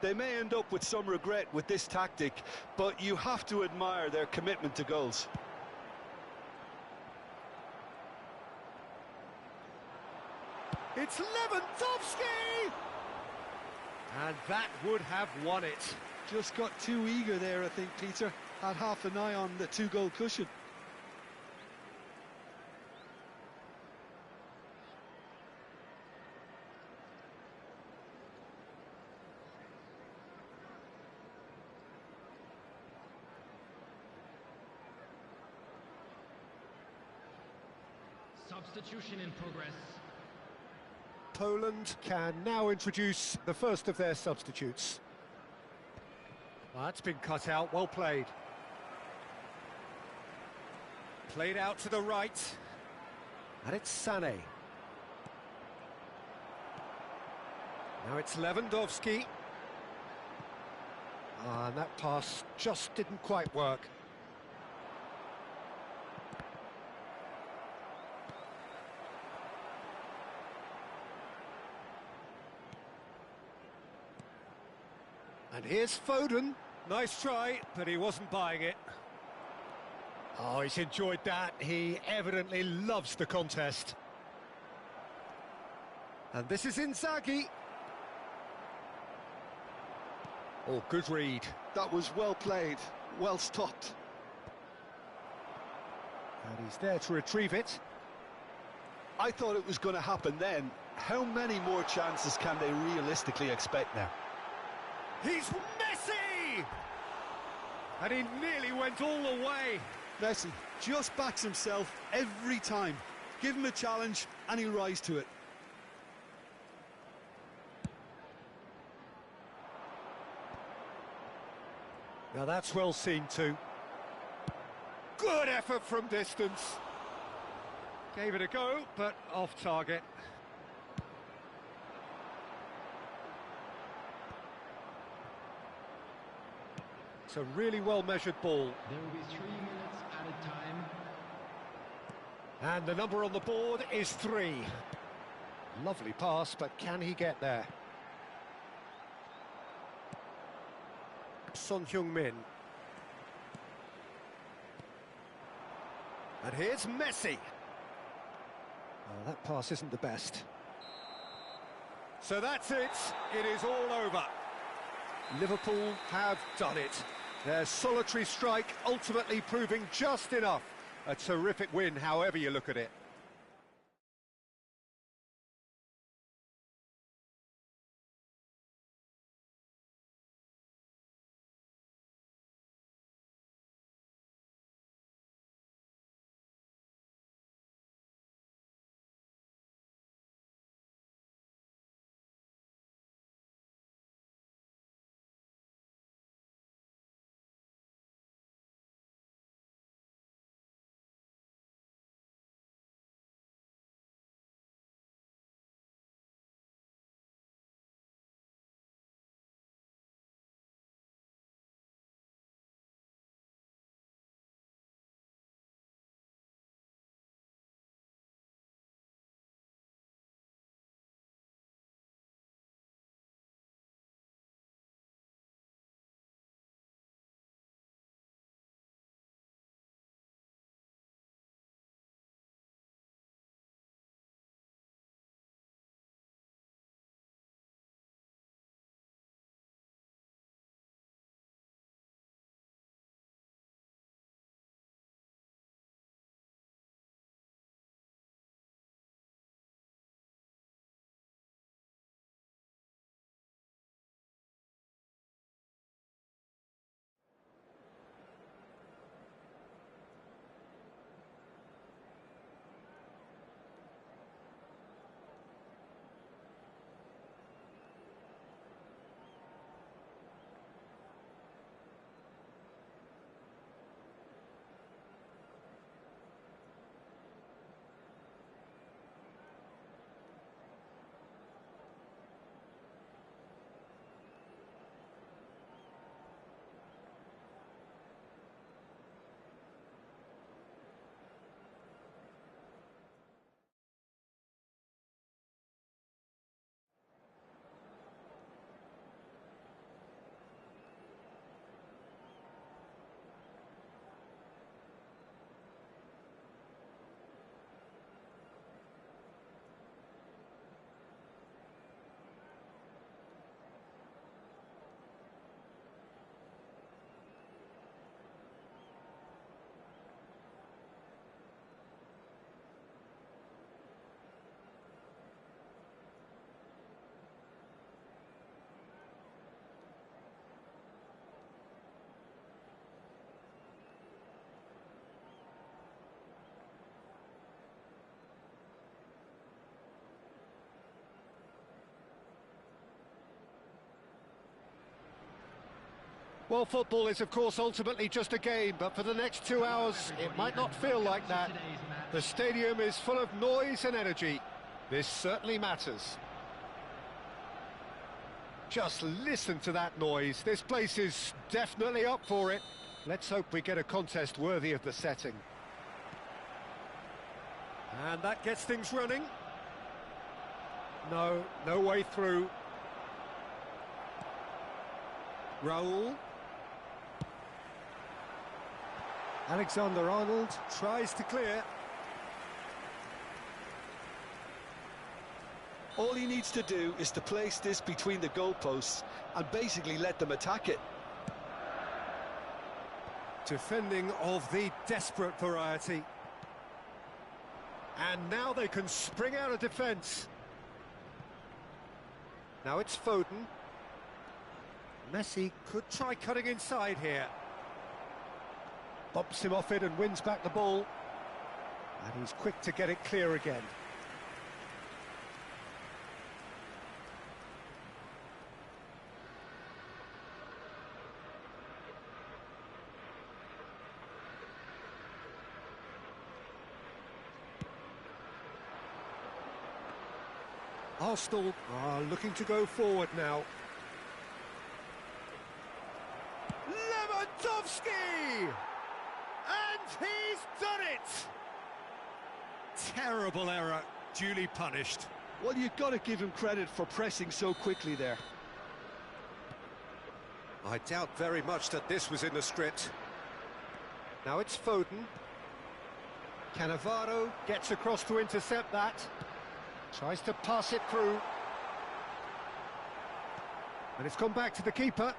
They may end up with some regret with this tactic, but you have to admire their commitment to goals. It's Lewandowski! And that would have won it. Just got too eager there, I think, Peter. Had half an eye on the two-goal cushion. Substitution in progress. Poland can now introduce the first of their substitutes. That's been cut out, well played. Played out to the right. And it's Sané. Now it's Lewandowski. And that pass just didn't quite work. And here's Foden. Nice try, but he wasn't buying it. Oh, he's enjoyed that. He evidently loves the contest. And this is Inzaghi. Oh, good read. That was well played, well stopped. And he's there to retrieve it. I thought it was going to happen then. How many more chances can they realistically expect now? He's Messi! And he nearly went all the way. Messi just backs himself every time. Give him a challenge and he'll rise to it. Now that's well seen too. Good effort from distance. Gave it a go, but off target. It's a really well-measured ball. There will be 3 minutes added time. And the number on the board is 3. Lovely pass, but can he get there? Son Heung-min. And here's Messi. Oh, that pass isn't the best. So that's it. It is all over. Liverpool have done it. Their solitary strike ultimately proving just enough. A terrific win, however you look at it. Well, football is, of course, ultimately just a game, but for the next 2 hours, it might not feel like that. The stadium is full of noise and energy. This certainly matters. Just listen to that noise. This place is definitely up for it. Let's hope we get a contest worthy of the setting. And that gets things running. No way through. Raul. Alexander-Arnold tries to clear. All he needs to do is to place this between the goalposts and basically let them attack it. Defending of the desperate variety. And now they can spring out of defence. Now it's Foden. Messi could try cutting inside here. Bumps him off it and wins back the ball. And he's quick to get it clear again. Arsenal are looking to go forward now. Lewandowski! And he's done it! Terrible error, duly punished. Well, you've got to give him credit for pressing so quickly there. I doubt very much that this was in the script. Now it's Foden. Cannavaro gets across to intercept that. Tries to pass it through. And it's gone back to the keeper.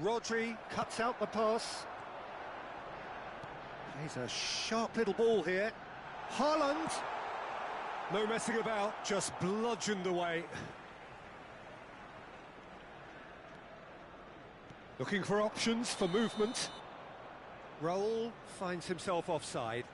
Rodri cuts out the pass. Plays a sharp little ball here. Haaland. No messing about, just bludgeoned away. Looking for options for movement. Raul finds himself offside.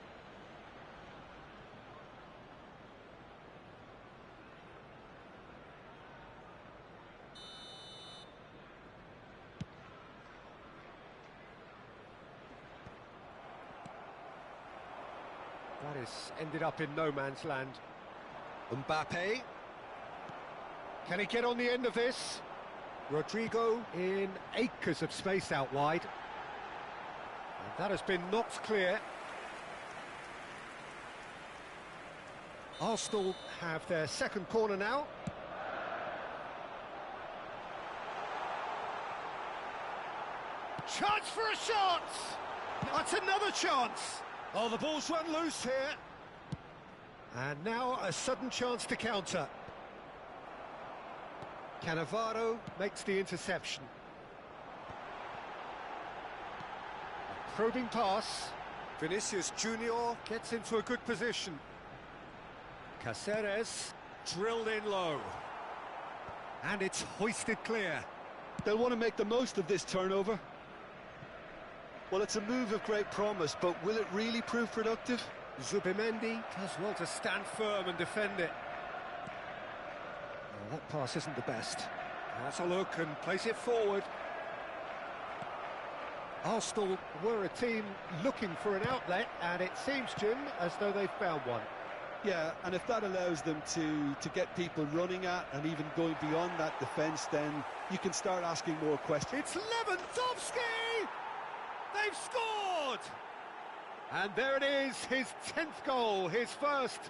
That is ended up in no man's land. Mbappe. Can he get on the end of this? Rodrigo in acres of space out wide. And that has been knocked clear. Arsenal have their second corner now. Chance for a shot! That's another chance! Oh, the ball's run loose here. And now a sudden chance to counter. Cannavaro makes the interception. A probing pass. Vinicius Junior gets into a good position. Caceres drilled in low. And it's hoisted clear. They'll want to make the most of this turnover. Well, it's a move of great promise, but will it really prove productive? Zubimendi does well to stand firm and defend it. Well, that pass isn't the best. That's a look and place it forward. Arsenal were a team looking for an outlet, and it seems, Jim, as though they've found one. Yeah, and if that allows them to get people running at and even going beyond that defence, then you can start asking more questions. It's Lewandowski! They've scored! And there it is, his 10th goal, his first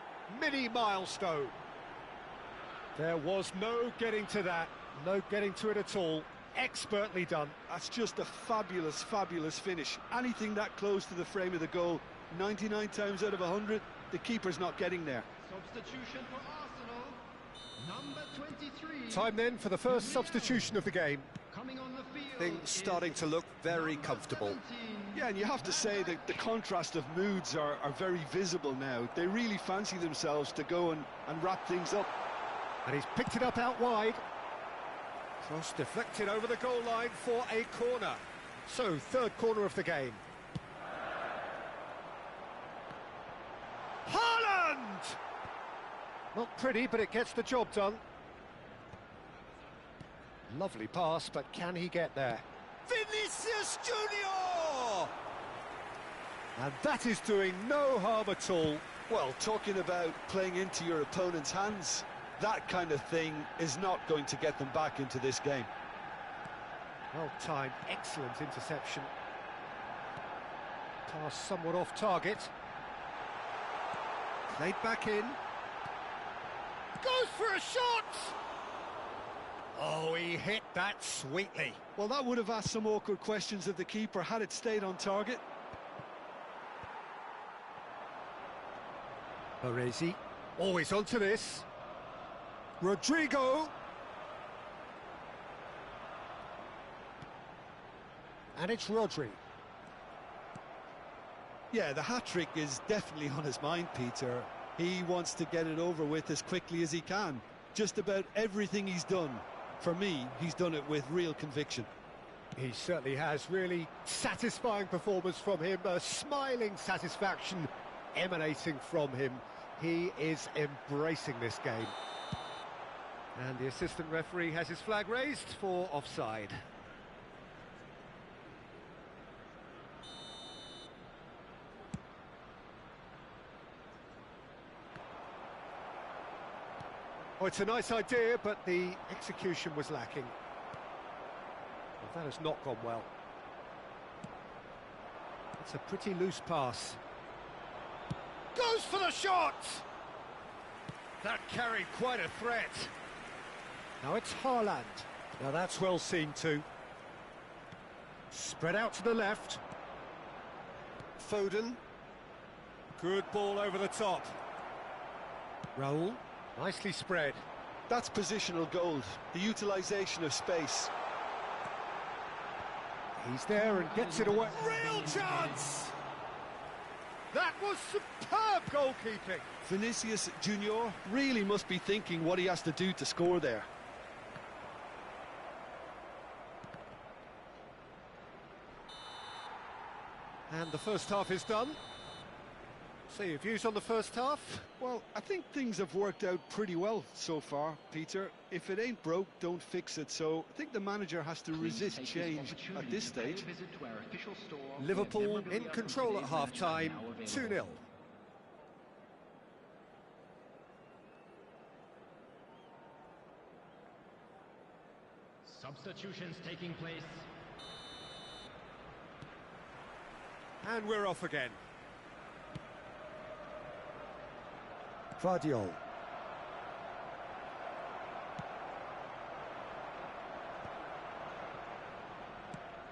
mini milestone. There was no getting to that, no getting to it at all. Expertly done. That's just a fabulous, fabulous finish. Anything that close to the frame of the goal, 99 times out of 100, the keeper's not getting there. Substitution for Arsenal, number 23. Time then for the first substitution of the game. Coming on the field. Things starting to look very comfortable. 17. Yeah, and you have to say that the contrast of moods are very visible now. They really fancy themselves to go and wrap things up. And he's picked it up out wide. Cross deflected over the goal line for a corner. So, third corner of the game. Haaland! Haaland! Not pretty, but it gets the job done. Lovely pass, but can he get there? Vinicius Junior! And that is doing no harm at all. Well, talking about playing into your opponent's hands, that kind of thing is not going to get them back into this game. Well timed, excellent interception. Pass somewhat off target. Played back in. Goes for a shot! Oh, he hit that sweetly. Well, that would have asked some awkward questions of the keeper had it stayed on target. Baresi, always onto this. Rodrigo. And it's Rodri. Yeah, the hat-trick is definitely on his mind, Peter. He wants to get it over with as quickly as he can. Just about everything he's done, for me, he's done it with real conviction. He certainly has. Really satisfying performance from him. A smiling satisfaction emanating from him. He is embracing this game. And the assistant referee has his flag raised for offside. Oh, it's a nice idea, but the execution was lacking. Well, that has not gone well. It's a pretty loose pass. Goes for the shot! That carried quite a threat. Now it's Haaland. Now that's well seen too. Spread out to the left. Foden. Good ball over the top. Raul. Nicely spread. That's positional gold, the utilisation of space. He's there and gets it away. Real chance! That was superb goalkeeping. Vinicius Junior really must be thinking what he has to do to score there. And the first half is done. So your views on the first half? Well, I think things have worked out pretty well so far, Peter. If it ain't broke, don't fix it. So I think the manager has to resist change at this stage. Liverpool in control at half-time, 2-0. Substitutions taking place. And we're off again. Vardiol.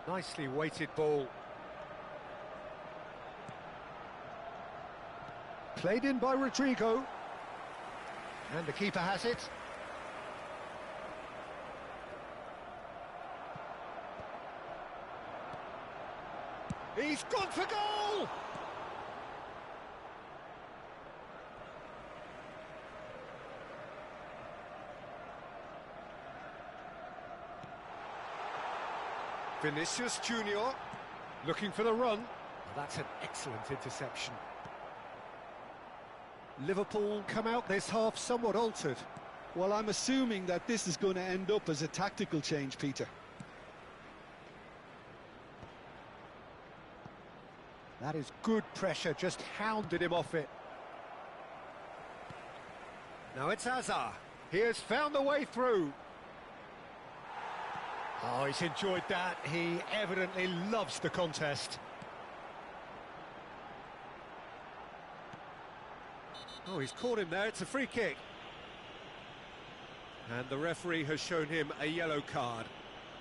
Nicely weighted ball. Played in by Rodrigo. And the keeper has it. He's gone for goal! Vinicius Junior looking for the run. Well, that's an excellent interception. Liverpool come out this half somewhat altered. Well, I'm assuming that this is going to end up as a tactical change, Peter. That is good pressure, just hounded him off it. Now it's Hazard. He has found the way through. Oh, he's enjoyed that. He evidently loves the contest. Oh, he's caught him there. It's a free kick. And the referee has shown him a yellow card.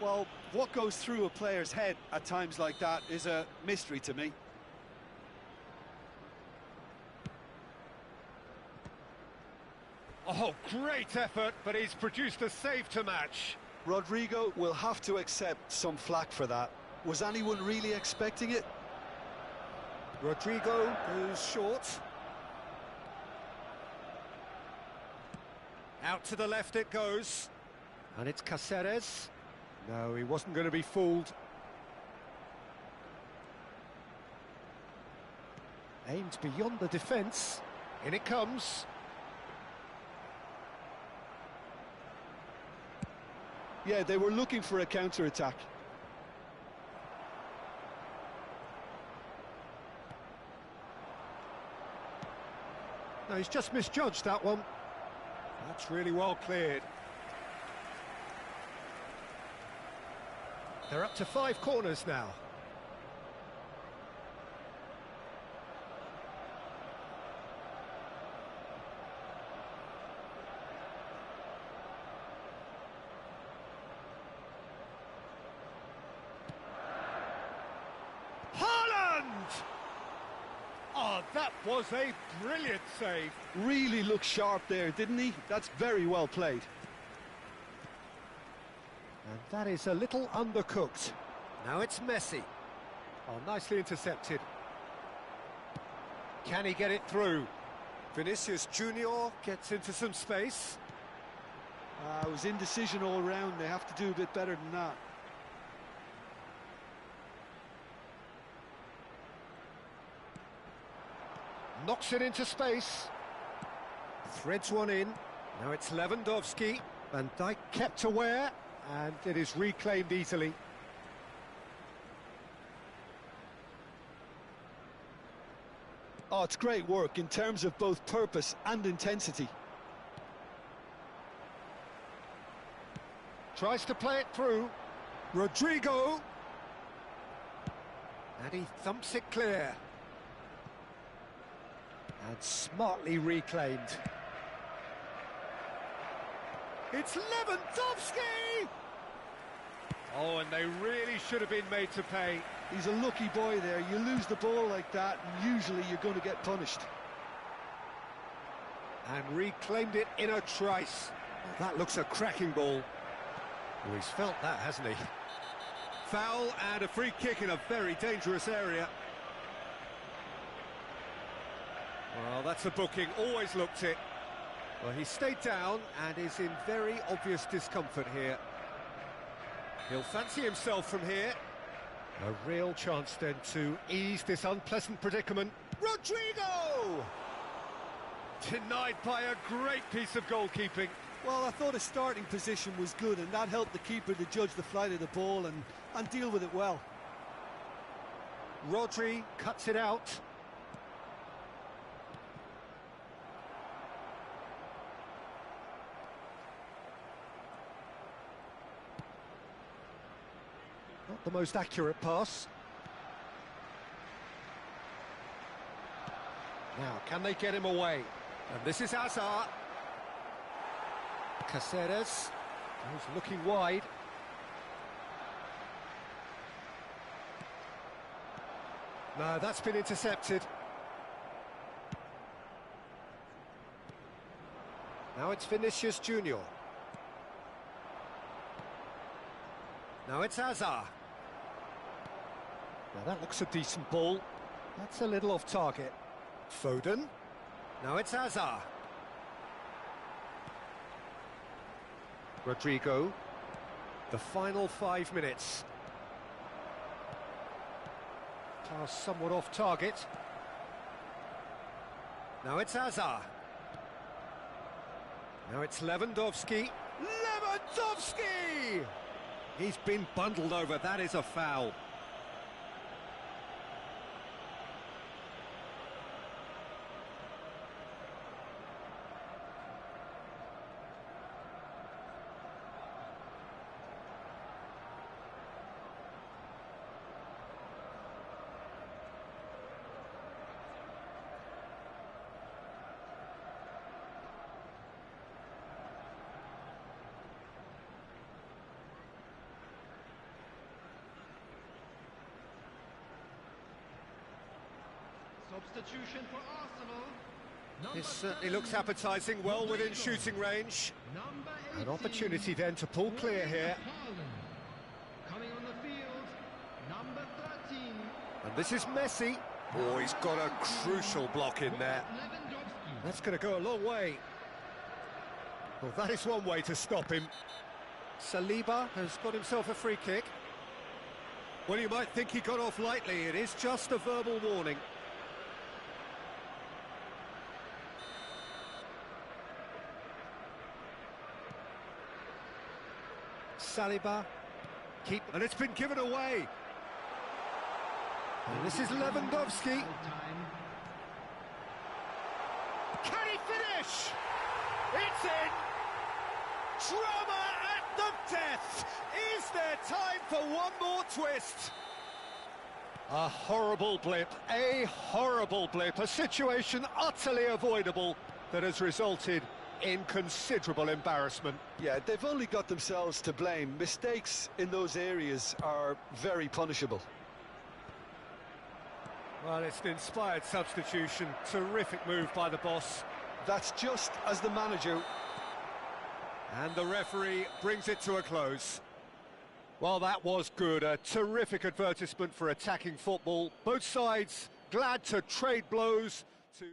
Well, what goes through a player's head at times like that is a mystery to me. Oh, great effort, but he's produced a save to match. Rodrigo will have to accept some flack for that. Was anyone really expecting it? Rodrigo goes short. Out to the left it goes. And it's Cáceres. No, he wasn't going to be fooled. Aimed beyond the defence. In it comes. Yeah, they were looking for a counter-attack. No, he's just misjudged that one. That's really well cleared. They're up to 5 corners now. Oh, that was a brilliant save. Really looked sharp there, didn't he? That's very well played. And that is a little undercooked. Now it's Messi. Oh, nicely intercepted. Can he get it through? Vinicius Junior gets into some space. It was indecision all round. They have to do a bit better than that. Knocks it into space. Threads one in. Now it's Lewandowski. Van Dijk kept aware, and it is reclaimed easily. Oh, it's great work in terms of both purpose and intensity. Tries to play it through. Rodrigo. And he thumps it clear. And smartly reclaimed. It's Lewandowski! Oh, and they really should have been made to pay. He's a lucky boy there. You lose the ball like that, and usually you're going to get punished. And reclaimed it in a trice. Oh, that looks a cracking ball. Oh, he's felt that, hasn't he? Foul and a free kick in a very dangerous area. Well, that's a booking, always looked it. Well, he stayed down and is in very obvious discomfort here. He'll fancy himself from here. A real chance then to ease this unpleasant predicament. Rodrigo! Denied by a great piece of goalkeeping. Well, I thought his starting position was good, and that helped the keeper to judge the flight of the ball and deal with it well. Rodri cuts it out. Not the most accurate pass. Now, can they get him away? And this is Hazard. Caceres goes looking wide. No, that's been intercepted. Now it's Vinicius Junior. Now it's Hazard. Now that looks a decent ball. That's a little off target. Foden. Now it's Hazard. Rodrigo. The final 5 minutes. Pass somewhat off target. Now it's Hazard. Now it's Lewandowski. Lewandowski! He's been bundled over. That is a foul. Substitution for Arsenal. This certainly looks appetising, well within shooting range. An opportunity then to pull clear here. Coming on the field, number 13. And this is Messi. Oh, he's got a crucial block in there. That's going to go a long way. Well, that is one way to stop him. Saliba has got himself a free kick. Well, you might think he got off lightly. It is just a verbal warning. Saliba. And it's been given away. And this is Lewandowski. Can he finish? It's in! Drama at the death! Is there time for one more twist? A horrible blip, a situation utterly avoidable that has resulted in considerable embarrassment. Yeah, they've only got themselves to blame. Mistakes in those areas are very punishable. Well, it's an inspired substitution. Terrific move by the boss. That's just as the manager. And the referee brings it to a close. Well, that was good. A terrific advertisement for attacking football. Both sides glad to trade blows to...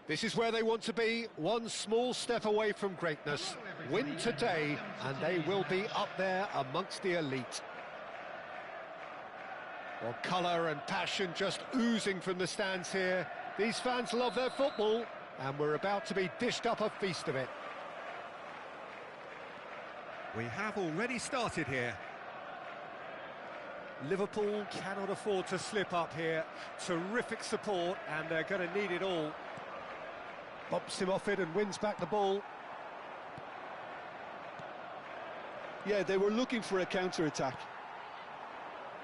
This is where they want to be, one small step away from greatness. Win today, and they will be up there amongst the elite. Well, colour and passion just oozing from the stands here. These fans love their football, and we're about to be dished up a feast of it. We have already started here. Liverpool cannot afford to slip up here. Terrific support, and they're going to need it all. Bumps him off it and wins back the ball. Yeah, they were looking for a counter-attack.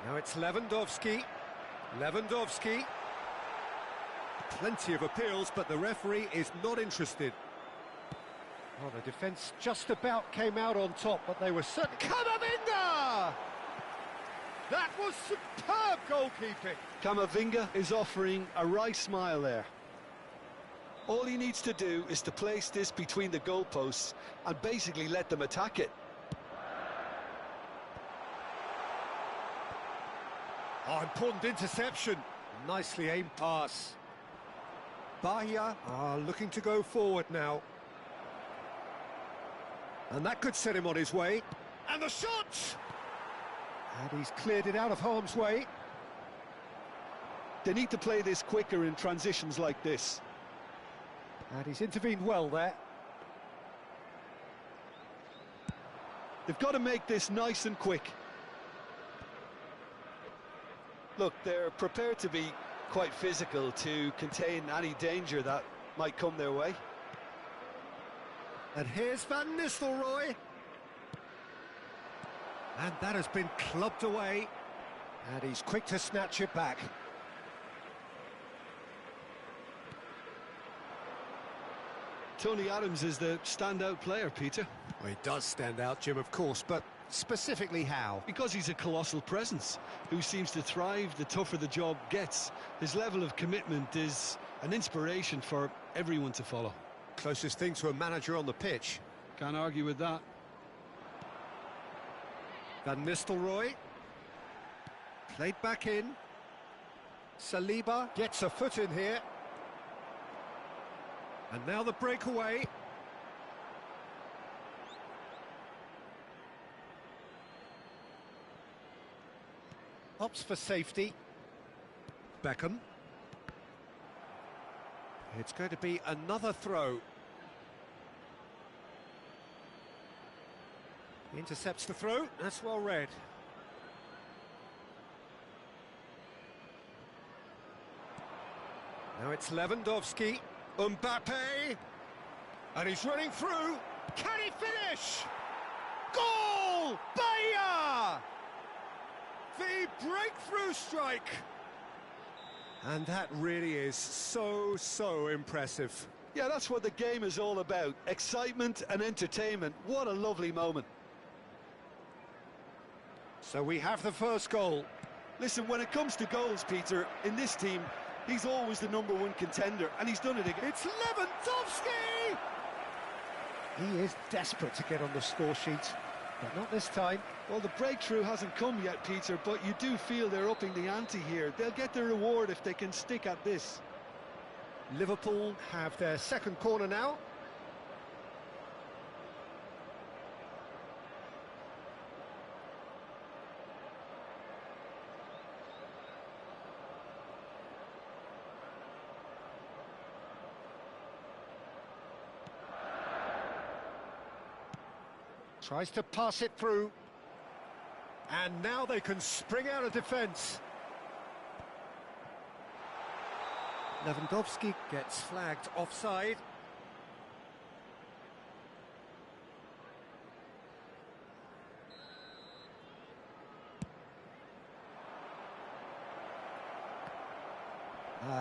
Now it's Lewandowski. Lewandowski. Plenty of appeals, but the referee is not interested. Well, the defence just about came out on top, but they were certainly... Camavinga! That was superb goalkeeping. Camavinga is offering a right smile there. All he needs to do is to place this between the goalposts and basically let them attack it. Oh, important interception. Nicely aimed pass. Bahia are looking to go forward now. And that could set him on his way. And the shot! And he's cleared it out of harm's way. They need to play this quicker in transitions like this. And he's intervened well there. They've got to make this nice and quick. Look, they're prepared to be quite physical to contain any danger that might come their way. And here's Van Nistelrooy. And that has been clubbed away. And he's quick to snatch it back. Tony Adams is the standout player, Peter. Well, he does stand out, Jim, of course, but specifically how? Because he's a colossal presence who seems to thrive the tougher the job gets. His level of commitment is an inspiration for everyone to follow. Closest thing to a manager on the pitch. Can't argue with that. Van Nistelrooy. Played back in. Saliba gets a foot in here. And now the breakaway. Opts for safety. Beckham. It's going to be another throw. He intercepts the throw. That's well read. Now it's Lewandowski. Mbappe. And he's running through. Can he finish? Goal! Bahia! The breakthrough strike. And that really is so impressive. Yeah, that's what the game is all about. Excitement and entertainment. What a lovely moment. So we have the first goal. Listen, when it comes to goals, Peter, in this team, he's always the #1 contender, and he's done it again. It's Lewandowski! He is desperate to get on the score sheet, but not this time. Well, the breakthrough hasn't come yet, Peter, but you do feel they're upping the ante here. They'll get their reward if they can stick at this. Liverpool have their second corner now. Tries to pass it through. And now they can spring out of defence. Lewandowski gets flagged offside.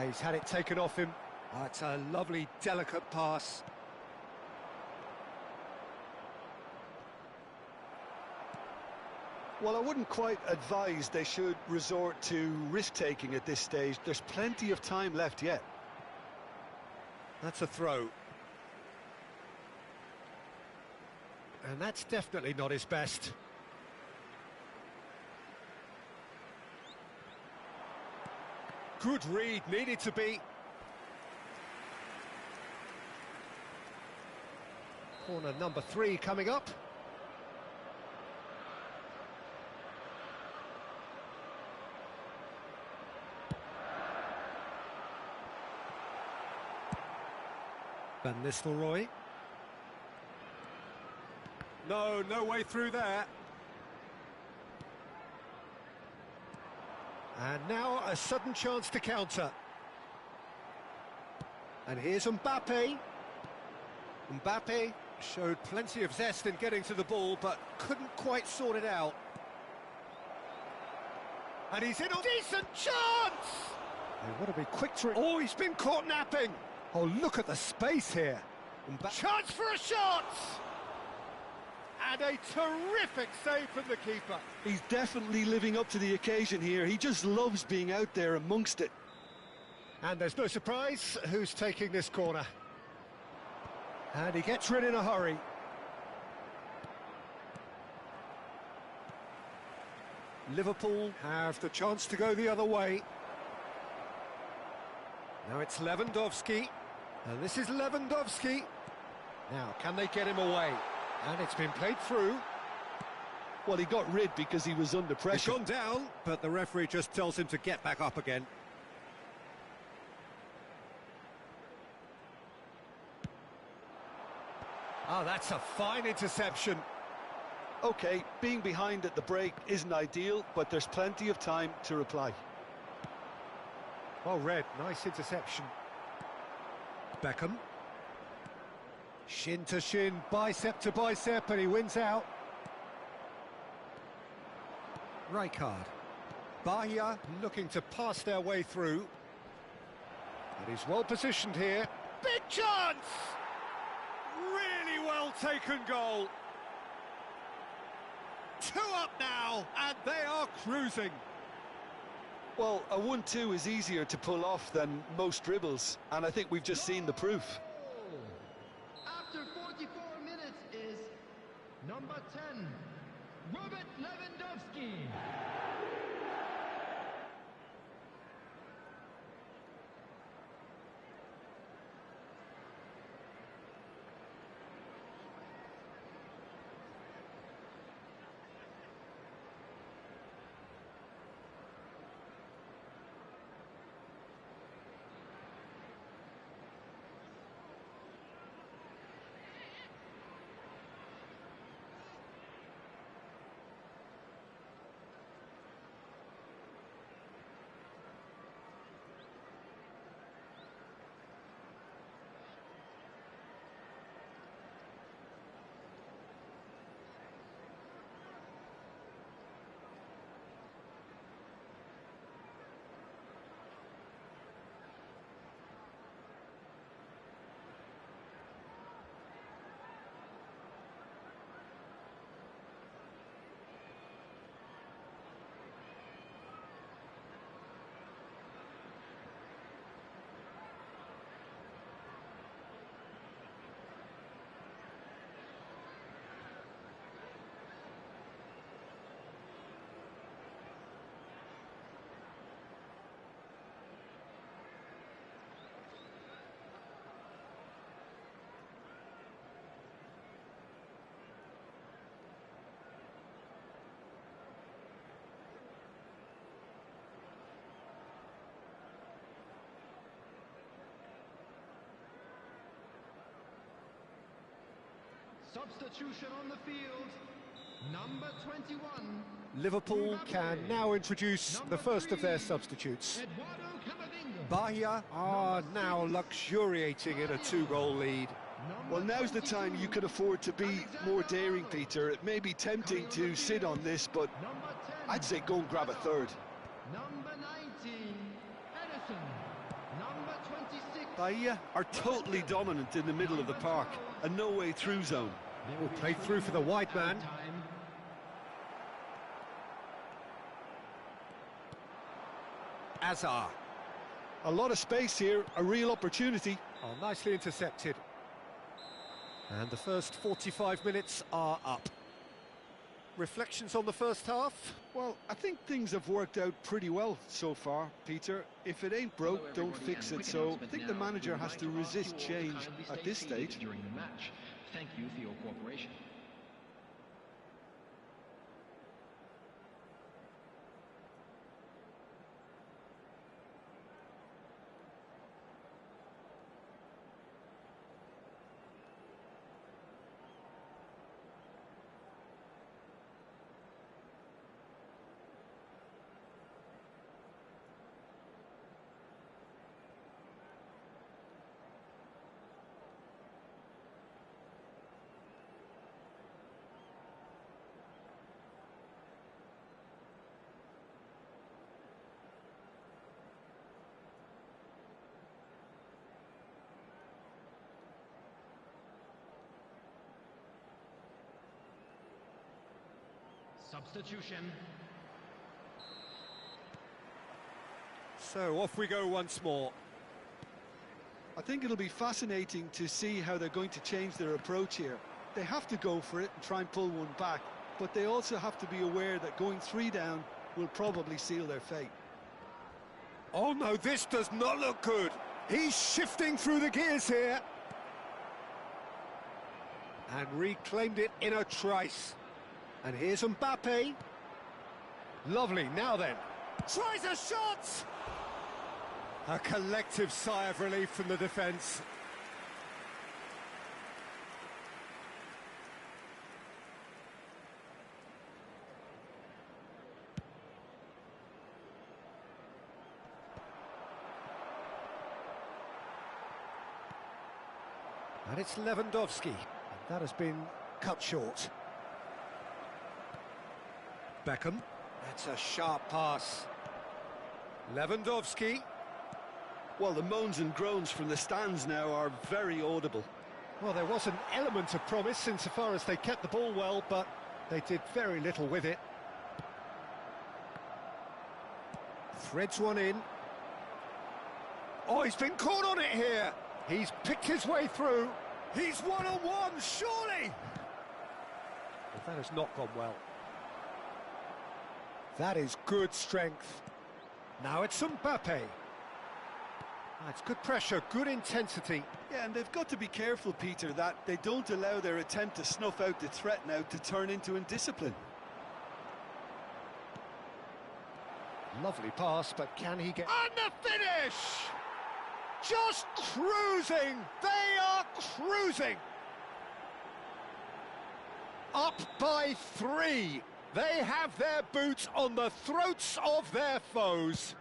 He's had it taken off him. Oh, it's a lovely, delicate pass. Well, I wouldn't quite advise they should resort to risk-taking at this stage. There's plenty of time left yet. That's a throw. And that's definitely not his best. Good read, needed to be. Corner number 3 coming up. Van Nistelrooy. No way through there. And now a sudden chance to counter. And here's Mbappe. Mbappe showed plenty of zest in getting to the ball, but couldn't quite sort it out. And he's in a decent chance! They want to be quick to it. Oh, he's been caught napping. Oh, look at the space here. Chance for a shot! And a terrific save from the keeper. He's definitely living up to the occasion here. He just loves being out there amongst it. And there's no surprise who's taking this corner. And he gets rid in a hurry. Liverpool have the chance to go the other way. Now it's Lewandowski. And this is Lewandowski. Now, can they get him away? And it's been played through. Well, he got rid because he was under pressure. He's gone down, but the referee just tells him to get back up again. Oh, that's a fine interception. OK, being behind at the break isn't ideal, but there's plenty of time to reply. Well read, nice interception. Beckham. Shin to shin, bicep to bicep, and he wins out. Rijkaard. Bahia looking to pass their way through. But he's well positioned here. Big chance! Really well taken goal. 2 up now, and they are cruising. Well, a 1-2 is easier to pull off than most dribbles, and I think we've just seen the proof. After 44 minutes is number 10, Robert Lewandowski. Substitution on the field, number 21. Liverpool can now introduce the first of their substitutes. Bahia are now luxuriating in a 2-goal lead. Well, now's the time you can afford to be more daring, Peter. It may be tempting to sit on this, but I'd say go and grab a third. Number 19, Edison. Number 26. Bahia are totally dominant in the middle of the park, a no-way through zone. Will play through for the wide man. Azar. A lot of space here, a real opportunity. Oh, nicely intercepted. And the first 45 minutes are up. Reflections on the first half? Well, I think things have worked out pretty well so far, Peter. If it ain't broke, don't fix it. So I think the manager has to resist change at this stage. During the match. Thank you for your cooperation. Substitution. So off we go once more. I think it'll be fascinating to see how they're going to change their approach here. They have to go for it and try and pull one back, but they also have to be aware that going 3 down will probably seal their fate. Oh no, this does not look good. He's shifting through the gears here. And reclaimed it in a trice. And here's Mbappe. Lovely, now then. Tries a shot! A collective sigh of relief from the defence. And it's Lewandowski. And that has been cut short. Beckham. That's a sharp pass. Lewandowski. Well, the moans and groans from the stands now are very audible. Well, there was an element of promise insofar as they kept the ball well, but they did very little with it. Threads one in. Oh, he's been caught on it here. He's picked his way through. He's one-on-one, surely! But that has not gone well. That is good strength. Now it's Mbappe. It's good pressure, good intensity. Yeah, and they've got to be careful, Peter, that they don't allow their attempt to snuff out the threat now to turn into indiscipline. Lovely pass, but can he get... And the finish! Just cruising! They are cruising! Up by 3. They have their boots on the throats of their foes.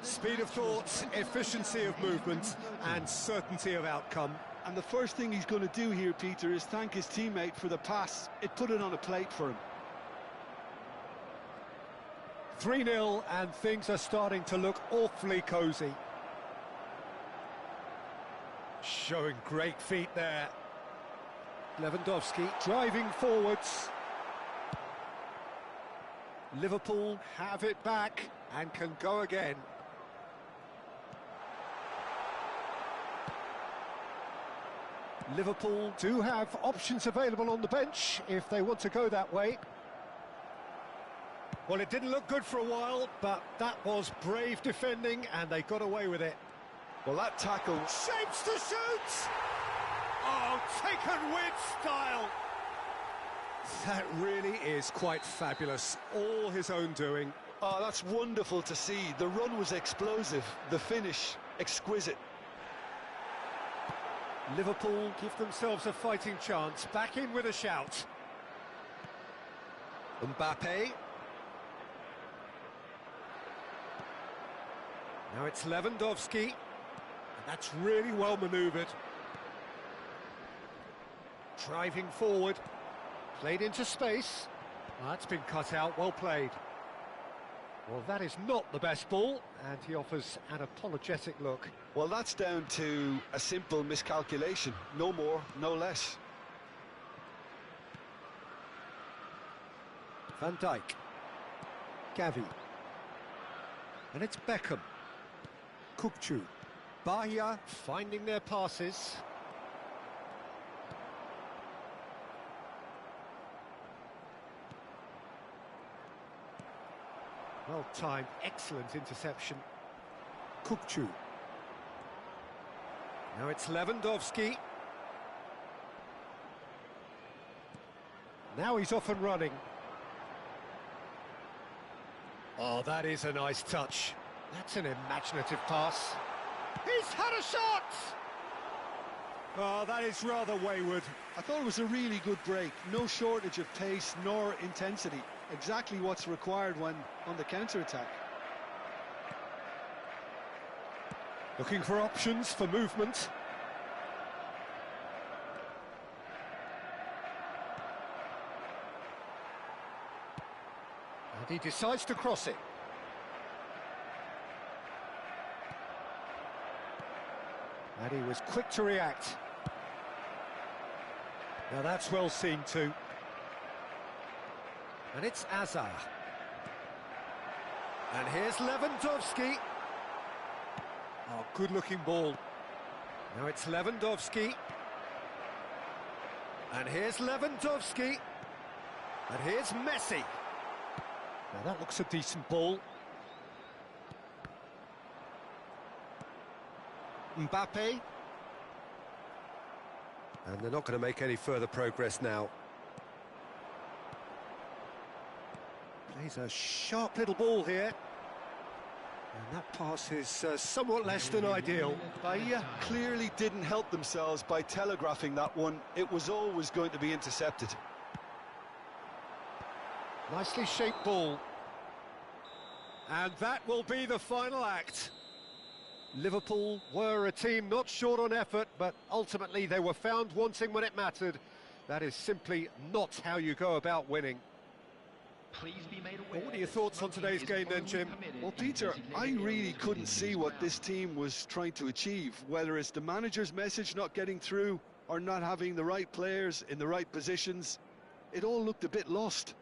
Speed of thought, efficiency of movement, and certainty of outcome. And the first thing he's going to do here, Peter, is thank his teammate for the pass. It put it on a plate for him. 3-0, and things are starting to look awfully cosy. Showing great feet there. Lewandowski driving forwards. Liverpool have it back and can go again. Liverpool do have options available on the bench if they want to go that way. Well, it didn't look good for a while, but that was brave defending and they got away with it. Well, that tackle... Shapes to shoot! Oh, taken with style! That really is quite fabulous. All his own doing. Oh, that's wonderful to see. The run was explosive, the finish exquisite. Liverpool give themselves a fighting chance. Back in with a shout. Mbappe. Now it's Lewandowski. And that's really well manoeuvred. Driving forward. Played into space. That's been cut out, well played. Well, that is not the best ball, and he offers an apologetic look. Well, that's down to a simple miscalculation. No more, no less. Van Dijk. Gavi. And it's Beckham. Kukçu. Bahia finding their passes. Well-timed, excellent interception. Kukçu. Now it's Lewandowski. Now he's off and running. Oh, that is a nice touch. That's an imaginative pass. He's had a shot! Oh, that is rather wayward. I thought it was a really good break. No shortage of pace nor intensity. Exactly what's required when on the counter-attack. Looking for options for movement. And he decides to cross it. And he was quick to react. Now that's well seen too. And it's Azar. And here's Lewandowski. Oh, good-looking ball. Now it's Lewandowski. And here's Lewandowski. And here's Messi. Now that looks a decent ball. Mbappe. And they're not going to make any further progress now. Plays a sharp little ball here. And that pass is somewhat less than ideal. Bahia clearly didn't help themselves by telegraphing that one. It was always going to be intercepted. Nicely shaped ball. And that will be the final act. Liverpool were a team not short on effort, but ultimately they were found wanting when it mattered. That is simply not how you go about winning. Please be made aware. Well, what are your thoughts on today's game then, Jim? Well, Peter, I really couldn't see what this team was trying to achieve, whether it's the manager's message not getting through or not having the right players in the right positions. It all looked a bit lost.